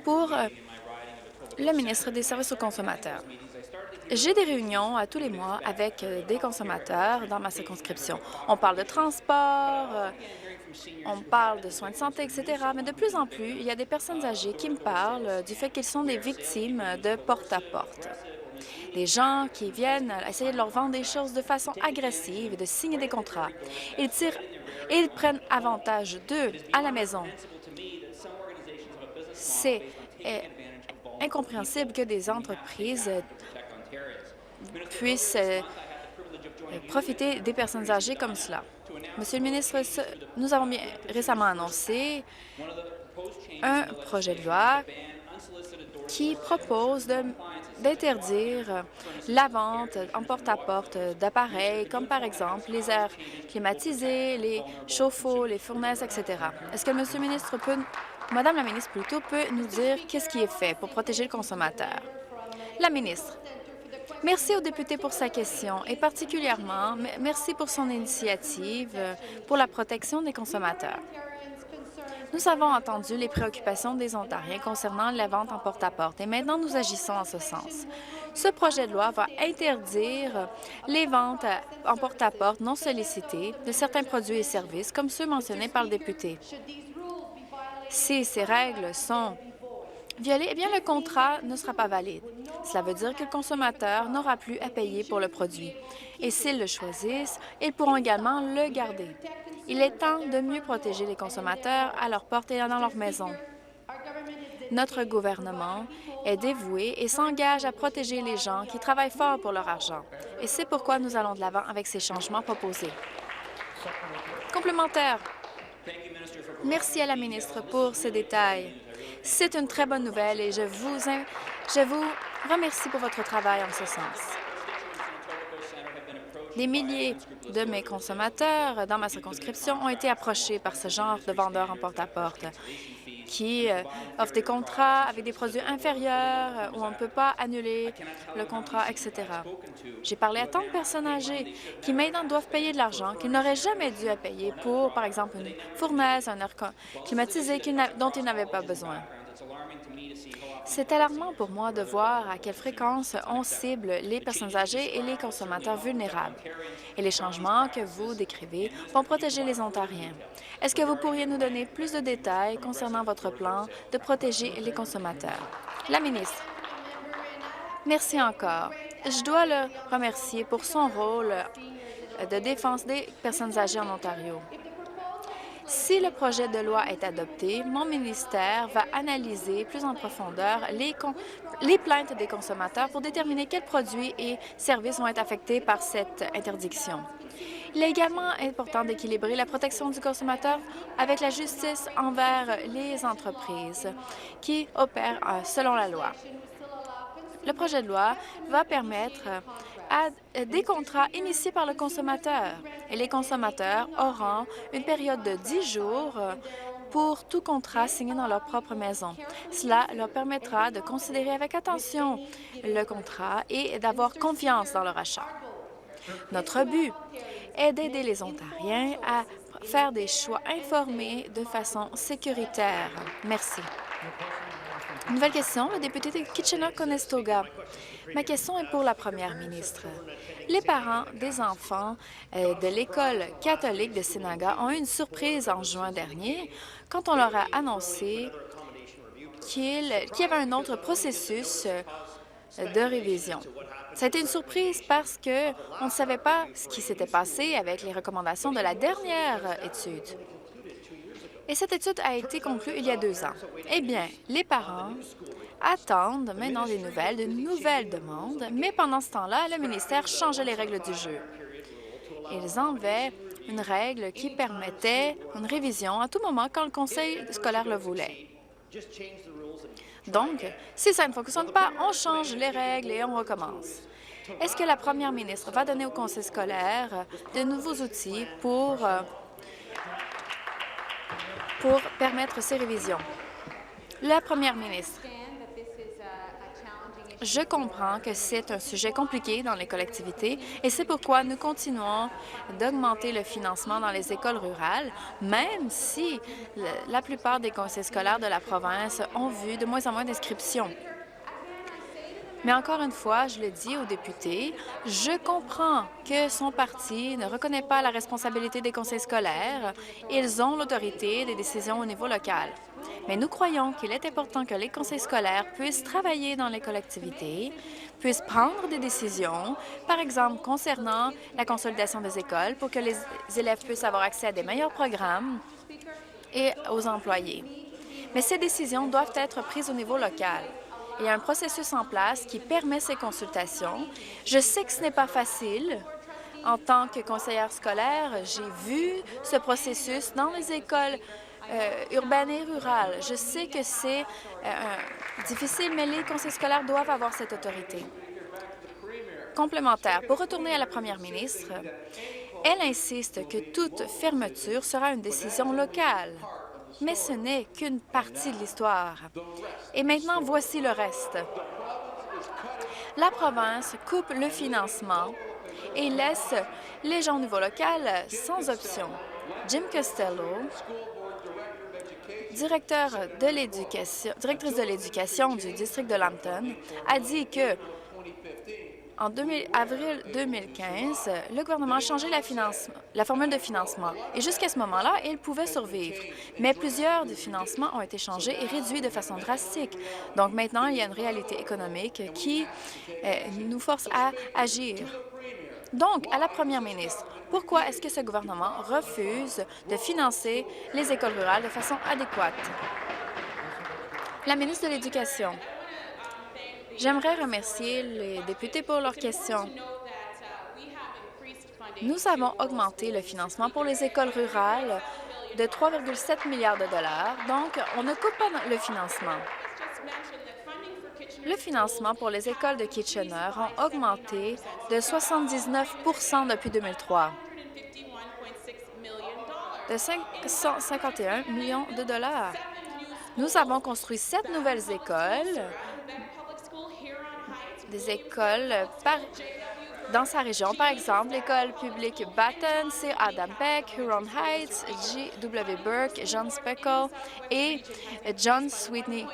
pour le ministre des Services aux consommateurs. J'ai des réunions tous les mois avec des consommateurs dans ma circonscription. On parle de transport, on parle de soins de santé, etc. Mais de plus en plus, il y a des personnes âgées qui me parlent du fait qu'ils sont des victimes de porte-à-porte. Des gens qui viennent essayer de leur vendre des choses de façon agressive et de signer des contrats. Ils prennent avantage d'eux à la maison. C'est incompréhensible que des entreprises puissent profiter des personnes âgées comme cela. Monsieur le ministre, nous avons bien récemment annoncé un projet de loi qui propose d'interdire la vente en porte-à-porte d'appareils comme, par exemple, les airs climatisés, les chauffe-eau, les fournaises, etc. Est-ce que Monsieur le ministre Madame la ministre, plutôt, peut nous dire qu'est-ce qui est fait pour protéger le consommateur? La ministre. Merci au député pour sa question et particulièrement, merci pour son initiative pour la protection des consommateurs. Nous avons entendu les préoccupations des Ontariens concernant la vente en porte-à-porte et maintenant nous agissons en ce sens. Ce projet de loi va interdire les ventes en porte-à-porte non sollicitées de certains produits et services comme ceux mentionnés par le député. Si ces règles sont violées, eh bien le contrat ne sera pas valide. Cela veut dire que le consommateur n'aura plus à payer pour le produit. Et s'ils le choisissent, ils pourront également le garder. Il est temps de mieux protéger les consommateurs à leur porte et dans leur maison. Notre gouvernement est dévoué et s'engage à protéger les gens qui travaillent fort pour leur argent. Et c'est pourquoi nous allons de l'avant avec ces changements proposés. Complémentaire. Merci à la ministre pour ces détails. C'est une très bonne nouvelle et je vous remercie pour votre travail en ce sens. Des milliers de mes consommateurs dans ma circonscription ont été approchés par ce genre de vendeurs en porte-à-porte qui offrent des contrats avec des produits inférieurs où on ne peut pas annuler le contrat, etc. J'ai parlé à tant de personnes âgées qui maintenant doivent payer de l'argent qu'ils n'auraient jamais dû payer pour, par exemple, une fournaise, un air climatisé dont ils n'avaient pas besoin. C'est alarmant pour moi de voir à quelle fréquence on cible les personnes âgées et les consommateurs vulnérables. Et les changements que vous décrivez vont protéger les Ontariens. Est-ce que vous pourriez nous donner plus de détails concernant votre plan de protéger les consommateurs? La ministre. Merci encore. Je dois le remercier pour son rôle de défense des personnes âgées en Ontario. Si le projet de loi est adopté, mon ministère va analyser plus en profondeur les plaintes des consommateurs pour déterminer quels produits et services vont être affectés par cette interdiction. Il est également important d'équilibrer la protection du consommateur avec la justice envers les entreprises qui opèrent selon la loi. Le projet de loi va permettre à des contrats initiés par le consommateur. Et les consommateurs auront une période de 10 jours pour tout contrat signé dans leur propre maison. Cela leur permettra de considérer avec attention le contrat et d'avoir confiance dans leur achat. Notre but est d'aider les Ontariens à faire des choix informés de façon sécuritaire. Merci. Nouvelle question, le député de Kitchener-Conestoga. Ma question est pour la première ministre. Les parents des enfants de l'École catholique de Sinaga ont eu une surprise en juin dernier quand on leur a annoncé qu'il y avait un autre processus de révision. Ça a été une surprise parce qu'on ne savait pas ce qui s'était passé avec les recommandations de la dernière étude. Et cette étude a été conclue il y a 2 ans. Eh bien, les parents attendent maintenant de nouvelles demandes, mais pendant ce temps-là, le ministère changeait les règles du jeu. Ils enlevaient une règle qui permettait une révision à tout moment quand le conseil scolaire le voulait. Donc, si ça ne fonctionne pas, on change les règles et on recommence. Est-ce que la première ministre va donner au conseil scolaire de nouveaux outils pour permettre ces révisions? La première ministre. Je comprends que c'est un sujet compliqué dans les collectivités et c'est pourquoi nous continuons d'augmenter le financement dans les écoles rurales, même si la plupart des conseils scolaires de la province ont vu de moins en moins d'inscriptions. Mais encore une fois, je le dis aux députés, je comprends que son parti ne reconnaît pas la responsabilité des conseils scolaires. Ils ont l'autorité des décisions au niveau local. Mais nous croyons qu'il est important que les conseils scolaires puissent travailler dans les collectivités, puissent prendre des décisions, par exemple concernant la consolidation des écoles pour que les élèves puissent avoir accès à des meilleurs programmes et aux employés. Mais ces décisions doivent être prises au niveau local. Il y a un processus en place qui permet ces consultations. Je sais que ce n'est pas facile En tant que conseillère scolaire, j'ai vu ce processus dans les écoles urbaines et rurales. Je sais que c'est difficile, mais les conseils scolaires doivent avoir cette autorité. Complémentaire, pour retourner à la première ministre, elle insiste que toute fermeture sera une décision locale. Mais ce n'est qu'une partie de l'histoire. Et maintenant, voici le reste. La province coupe le financement et laisse les gens au niveau local sans option. Jim Costello, directrice de l'éducation du district de Lambton, a dit que en avril 2015, le gouvernement a changé la formule de financement et jusqu'à ce moment-là, il pouvait survivre. Mais plusieurs des financements ont été changés et réduits de façon drastique. Donc maintenant, il y a une réalité économique qui nous force à agir. Donc, à la première ministre, pourquoi est-ce que ce gouvernement refuse de financer les écoles rurales de façon adéquate? La ministre de l'Éducation. J'aimerais remercier les députés pour leurs questions. Nous avons augmenté le financement pour les écoles rurales de 3,7 milliards de dollars, donc on ne coupe pas le financement. Le financement pour les écoles de Kitchener a augmenté de 79 depuis 2003, de 551 millions de dollars. Nous avons construit 7 nouvelles écoles, des écoles dans sa région. Par exemple, l'école publique Batten, Sir Adam Peck, Huron Heights, G.W. Burke, John Speckle et John Sweetney.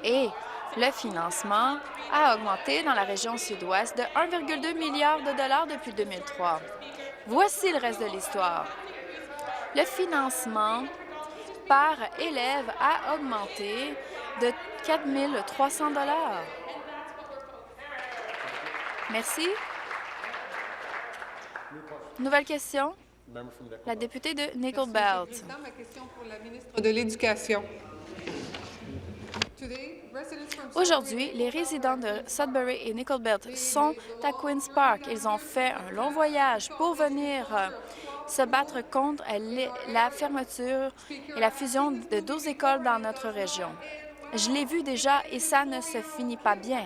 Et le financement a augmenté dans la région sud-ouest de 1,2 milliard de dollars depuis 2003. Voici le reste de l'histoire. Le financement par élève a augmenté de 4 300 $. Merci. Nouvelle question. La députée de Nickel Belt. Ma question pour la ministre de l'Éducation. Aujourd'hui, les résidents de Sudbury et Nickel Belt sont à Queen's Park. Ils ont fait un long voyage pour venir se battre contre la fermeture et la fusion de 12 écoles dans notre région. Je l'ai vu déjà et ça ne se finit pas bien.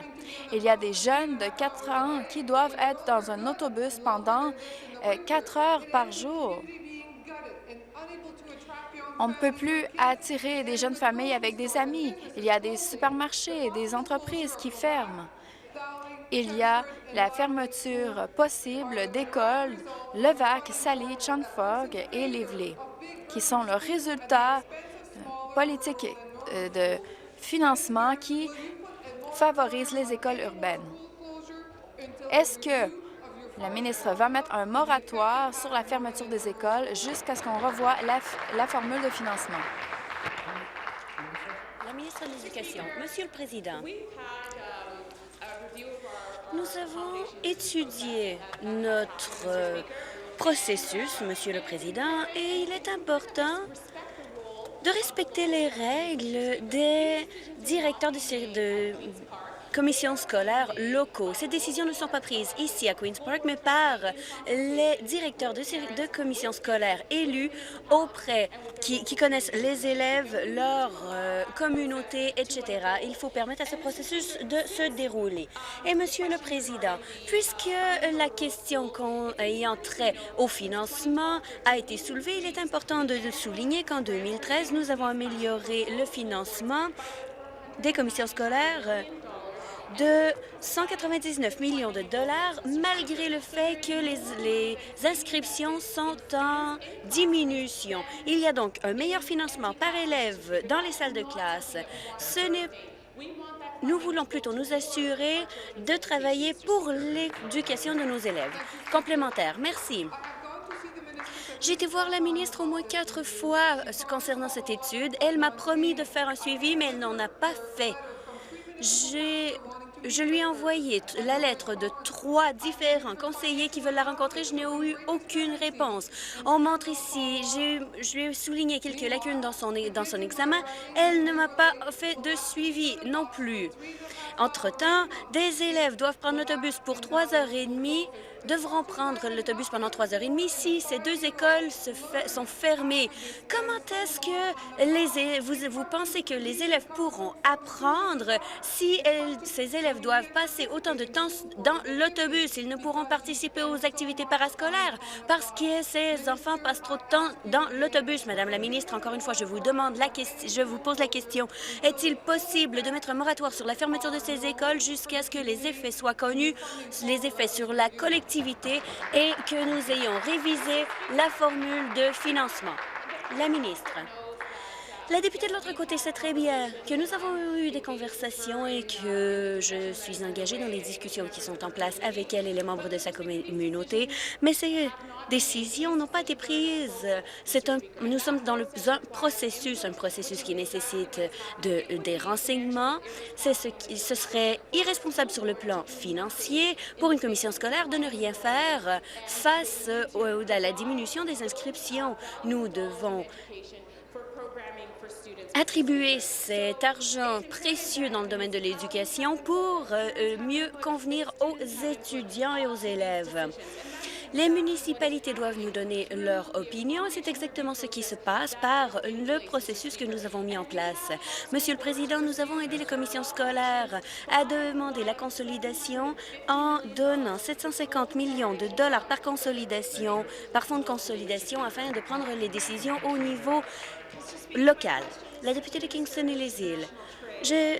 Il y a des jeunes de 4 ans qui doivent être dans un autobus pendant 4 heures par jour. On ne peut plus attirer des jeunes familles avec des amis. Il y a des supermarchés, des entreprises qui ferment. Il y a la fermeture possible d'écoles Levack, Sally, Chunfog et Lively, qui sont le résultat politique de financement qui favorise les écoles urbaines. Est-ce que la ministre va mettre un moratoire sur la fermeture des écoles jusqu'à ce qu'on revoie la formule de financement? La ministre de l'Éducation. Monsieur le Président, nous avons étudié notre processus, Monsieur le Président, et il est important de respecter les règles des directeurs de commissions scolaires locaux. Ces décisions ne sont pas prises ici à Queen's Park, mais par les directeurs de commissions scolaires élus qui connaissent les élèves, leur communauté, etc. Il faut permettre à ce processus de se dérouler. Et Monsieur le Président, puisque la question ayant trait au financement a été soulevée, il est important de souligner qu'en 2013, nous avons amélioré le financement des commissions scolaires de 199 millions de dollars, malgré le fait que les inscriptions sont en diminution. Il y a donc un meilleur financement par élève dans les salles de classe. Nous voulons plutôt nous assurer de travailler pour l'éducation de nos élèves. Complémentaire. Merci. J'ai été voir la ministre au moins 4 fois concernant cette étude. Elle m'a promis de faire un suivi, mais elle n'en a pas fait. Je lui ai envoyé la lettre de 3 différents conseillers qui veulent la rencontrer. Je n'ai eu aucune réponse. On montre ici, je lui ai souligné quelques lacunes dans son examen. Elle ne m'a pas fait de suivi non plus. Entre-temps, des élèves doivent prendre l'autobus pour 3h30 devront prendre l'autobus pendant 3h30 si ces deux écoles sont fermées. Comment est-ce que vous pensez que les élèves pourront apprendre si ces élèves doivent passer autant de temps dans l'autobus? Ils ne pourront participer aux activités parascolaires parce que ces enfants passent trop de temps dans l'autobus. Madame la ministre, encore une fois, je vous pose la question. Est-il possible de mettre un moratoire sur la fermeture de ces écoles jusqu'à ce que les effets soient connus, les effets sur la collectivité et que nous ayons révisé la formule de financement? La ministre. La députée de l'autre côté sait très bien que nous avons eu des conversations et que je suis engagée dans les discussions qui sont en place avec elle et les membres de sa communauté, mais ces décisions n'ont pas été prises. Nous sommes dans un processus qui nécessite des renseignements. Ce serait irresponsable sur le plan financier pour une commission scolaire de ne rien faire face à la diminution des inscriptions. Nous devons attribuer cet argent précieux dans le domaine de l'éducation pour mieux convenir aux étudiants et aux élèves. Les municipalités doivent nous donner leur opinion et c'est exactement ce qui se passe par le processus que nous avons mis en place. Monsieur le Président, nous avons aidé les commissions scolaires à demander la consolidation en donnant 750 millions de dollars par fonds de consolidation afin de prendre les décisions au niveau local. La députée de Kingston et les îles.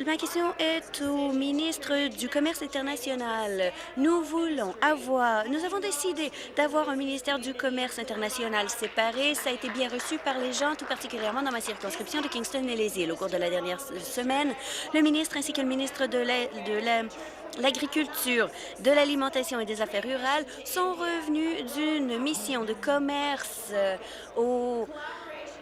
Ma question est au ministre du Commerce international. Nous avons décidé d'avoir un ministère du Commerce international séparé. Ça a été bien reçu par les gens, tout particulièrement dans ma circonscription de Kingston et les îles. Au cours de la dernière semaine, le ministre ainsi que le ministre de l'Agriculture, de l'Alimentation et des Affaires rurales sont revenus d'une mission de commerce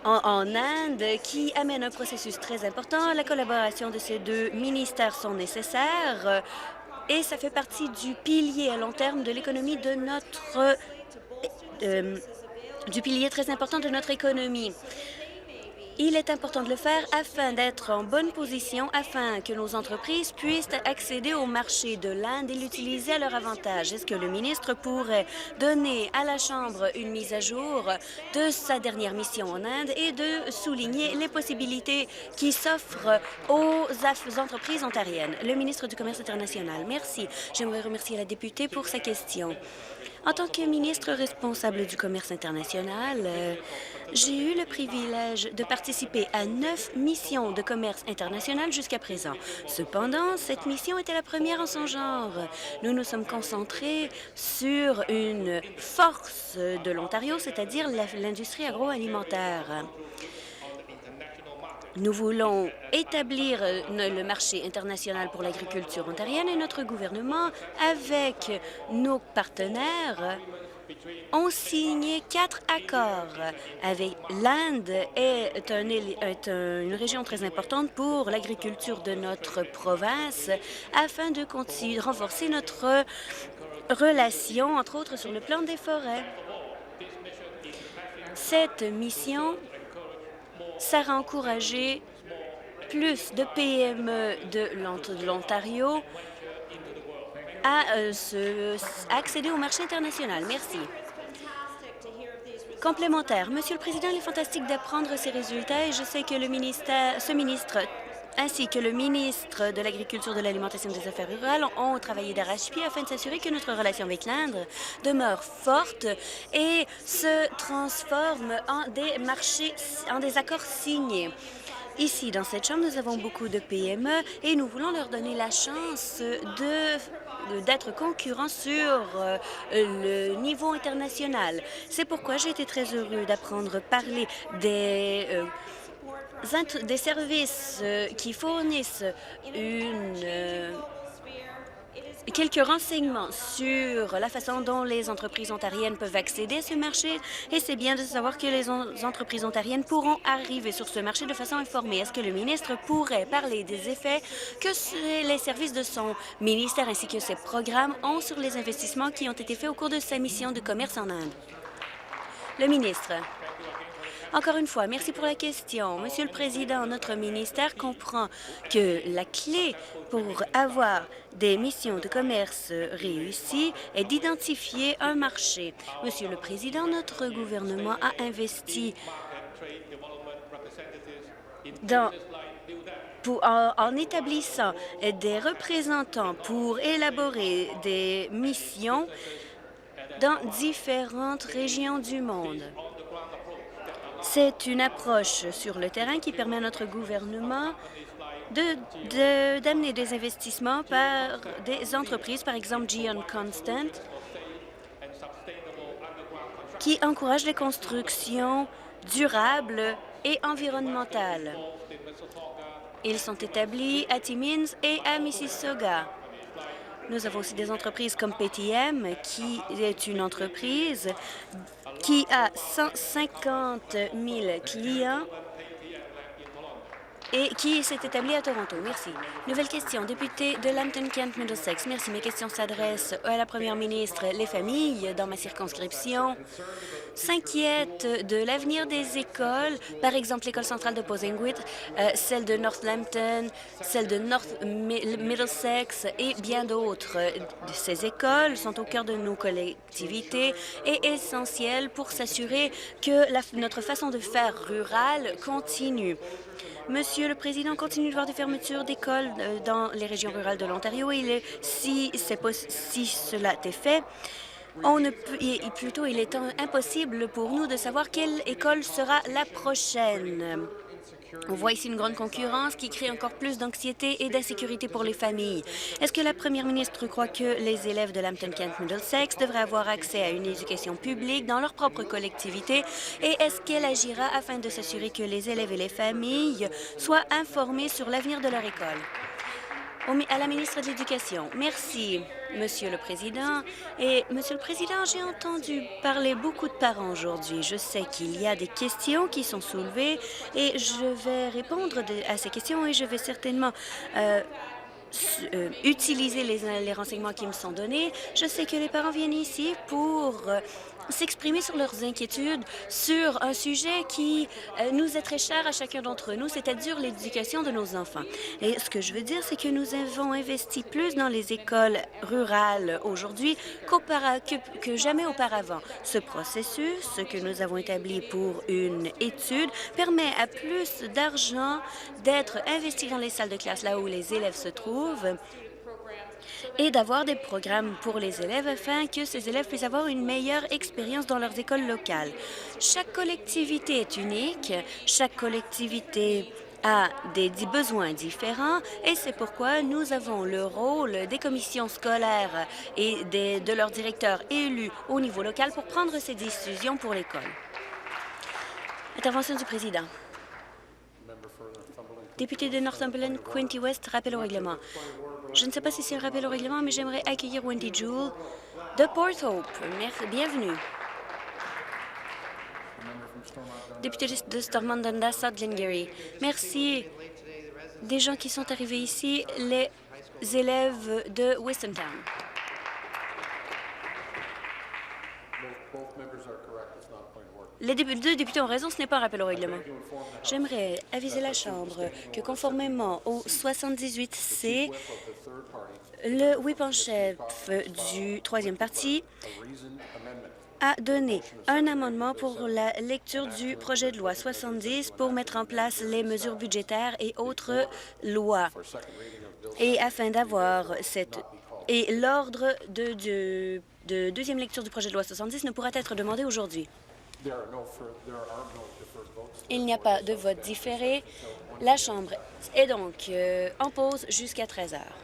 en Inde qui amène un processus très important. La collaboration de ces deux ministères sont nécessaires et ça fait partie du pilier à long terme de l'économie de du pilier très important de notre économie. Il est important de le faire afin d'être en bonne position, afin que nos entreprises puissent accéder au marché de l'Inde et l'utiliser à leur avantage. Est-ce que le ministre pourrait donner à la Chambre une mise à jour de sa dernière mission en Inde et de souligner les possibilités qui s'offrent aux entreprises ontariennes? Le ministre du Commerce international. Merci. J'aimerais remercier la députée pour sa question. En tant que ministre responsable du commerce international, j'ai eu le privilège de participer à 9 missions de commerce international jusqu'à présent. Cependant, cette mission était la première en son genre. Nous nous sommes concentrés sur une force de l'Ontario, c'est-à-dire l'industrie agroalimentaire. Nous voulons établir le marché international pour l'agriculture ontarienne et notre gouvernement, avec nos partenaires, ont signé 4 accords. L'Inde est une région très importante pour l'agriculture de notre province afin de renforcer notre relation, entre autres sur le plan des forêts. Cette mission sert à encourager plus de PME de l'Ontario à accéder au marché international. Merci. Complémentaire. Monsieur le Président, il est fantastique d'apprendre ces résultats et je sais que ce ministre ainsi que le ministre de l'Agriculture, de l'Alimentation et des Affaires rurales ont travaillé d'arrache-pied afin de s'assurer que notre relation avec l'Inde demeure forte et se transforme en des accords signés. Ici, dans cette Chambre, nous avons beaucoup de PME et nous voulons leur donner la chance d'être concurrents sur le niveau international. C'est pourquoi j'ai été très heureux d'apprendre parler des services qui fournissent quelques renseignements sur la façon dont les entreprises ontariennes peuvent accéder à ce marché. Et c'est bien de savoir que les entreprises ontariennes pourront arriver sur ce marché de façon informée. Est-ce que le ministre pourrait parler des effets que les services de son ministère ainsi que ses programmes ont sur les investissements qui ont été faits au cours de sa mission de commerce en Inde? Le ministre. Encore une fois, merci pour la question. Monsieur le Président, notre ministère comprend que la clé pour avoir des missions de commerce réussies est d'identifier un marché. Monsieur le Président, notre gouvernement a investi en établissant des représentants pour élaborer des missions dans différentes régions du monde. C'est une approche sur le terrain qui permet à notre gouvernement d'amener des investissements par des entreprises, par exemple GeoN Constant, qui encouragent les constructions durables et environnementales. Ils sont établis à Timmins et à Mississauga. Nous avons aussi des entreprises comme PTM, qui est une entreprise qui a 150 000 clients et qui s'est établie à Toronto. Merci. Nouvelle question, député de Lambton-Kent-Middlesex. Merci. Mes questions s'adressent à la première ministre. Les familles dans ma circonscription s'inquiètent de l'avenir des écoles, par exemple l'école centrale de Posingwit, celle de North Lambton, celle de North Middlesex et bien d'autres. Ces écoles sont au cœur de nos collectivités et essentielles pour s'assurer que notre façon de faire rurale continue. Monsieur le Président, continue de voir des fermetures d'écoles dans les régions rurales de l'Ontario et si cela est fait, il est impossible pour nous de savoir quelle école sera la prochaine. On voit ici une grande concurrence qui crée encore plus d'anxiété et d'insécurité pour les familles. Est-ce que la première ministre croit que les élèves de Lambton-Kent-Middlesex devraient avoir accès à une éducation publique dans leur propre collectivité et est-ce qu'elle agira afin de s'assurer que les élèves et les familles soient informés sur l'avenir de leur école? À la ministre de l'Éducation. Merci, Monsieur le Président. Et, Monsieur le Président, j'ai entendu parler beaucoup de parents aujourd'hui. Je sais qu'il y a des questions qui sont soulevées et je vais répondre à ces questions et je vais certainement utiliser les renseignements qui me sont donnés. Je sais que les parents viennent ici pour s'exprimer sur leurs inquiétudes sur un sujet qui nous est très cher à chacun d'entre nous, c'est-à-dire l'éducation de nos enfants. Et ce que je veux dire, c'est que nous avons investi plus dans les écoles rurales aujourd'hui que jamais auparavant. Ce processus que nous avons établi pour une étude permet à plus d'argent d'être investi dans les salles de classe, là où les élèves se trouvent, et d'avoir des programmes pour les élèves afin que ces élèves puissent avoir une meilleure expérience dans leurs écoles locales. Chaque collectivité est unique, chaque collectivité a des besoins différents et c'est pourquoi nous avons le rôle des commissions scolaires et de leurs directeurs élus au niveau local pour prendre ces décisions pour l'école. Intervention du président. Député de Northumberland, Quinte West, rappel au règlement. Je ne sais pas si c'est un rappel au règlement, mais j'aimerais accueillir Wendy Jewell de Port Hope. Bienvenue. Député de Stormont-Dundas, South Glengarry. Merci. Des gens qui sont arrivés ici, les élèves de Westontown. Les deux députés ont raison, ce n'est pas un rappel au règlement. J'aimerais aviser la Chambre que, conformément au 78C, le whip en chef du troisième parti a donné un amendement pour la lecture du projet de loi 70 pour mettre en place les mesures budgétaires et autres lois. Et afin d'avoir cette... Et l'ordre de deuxième lecture du projet de loi 70 ne pourra être demandé aujourd'hui. Il n'y a pas de vote différé. La Chambre est donc en pause jusqu'à 13 heures.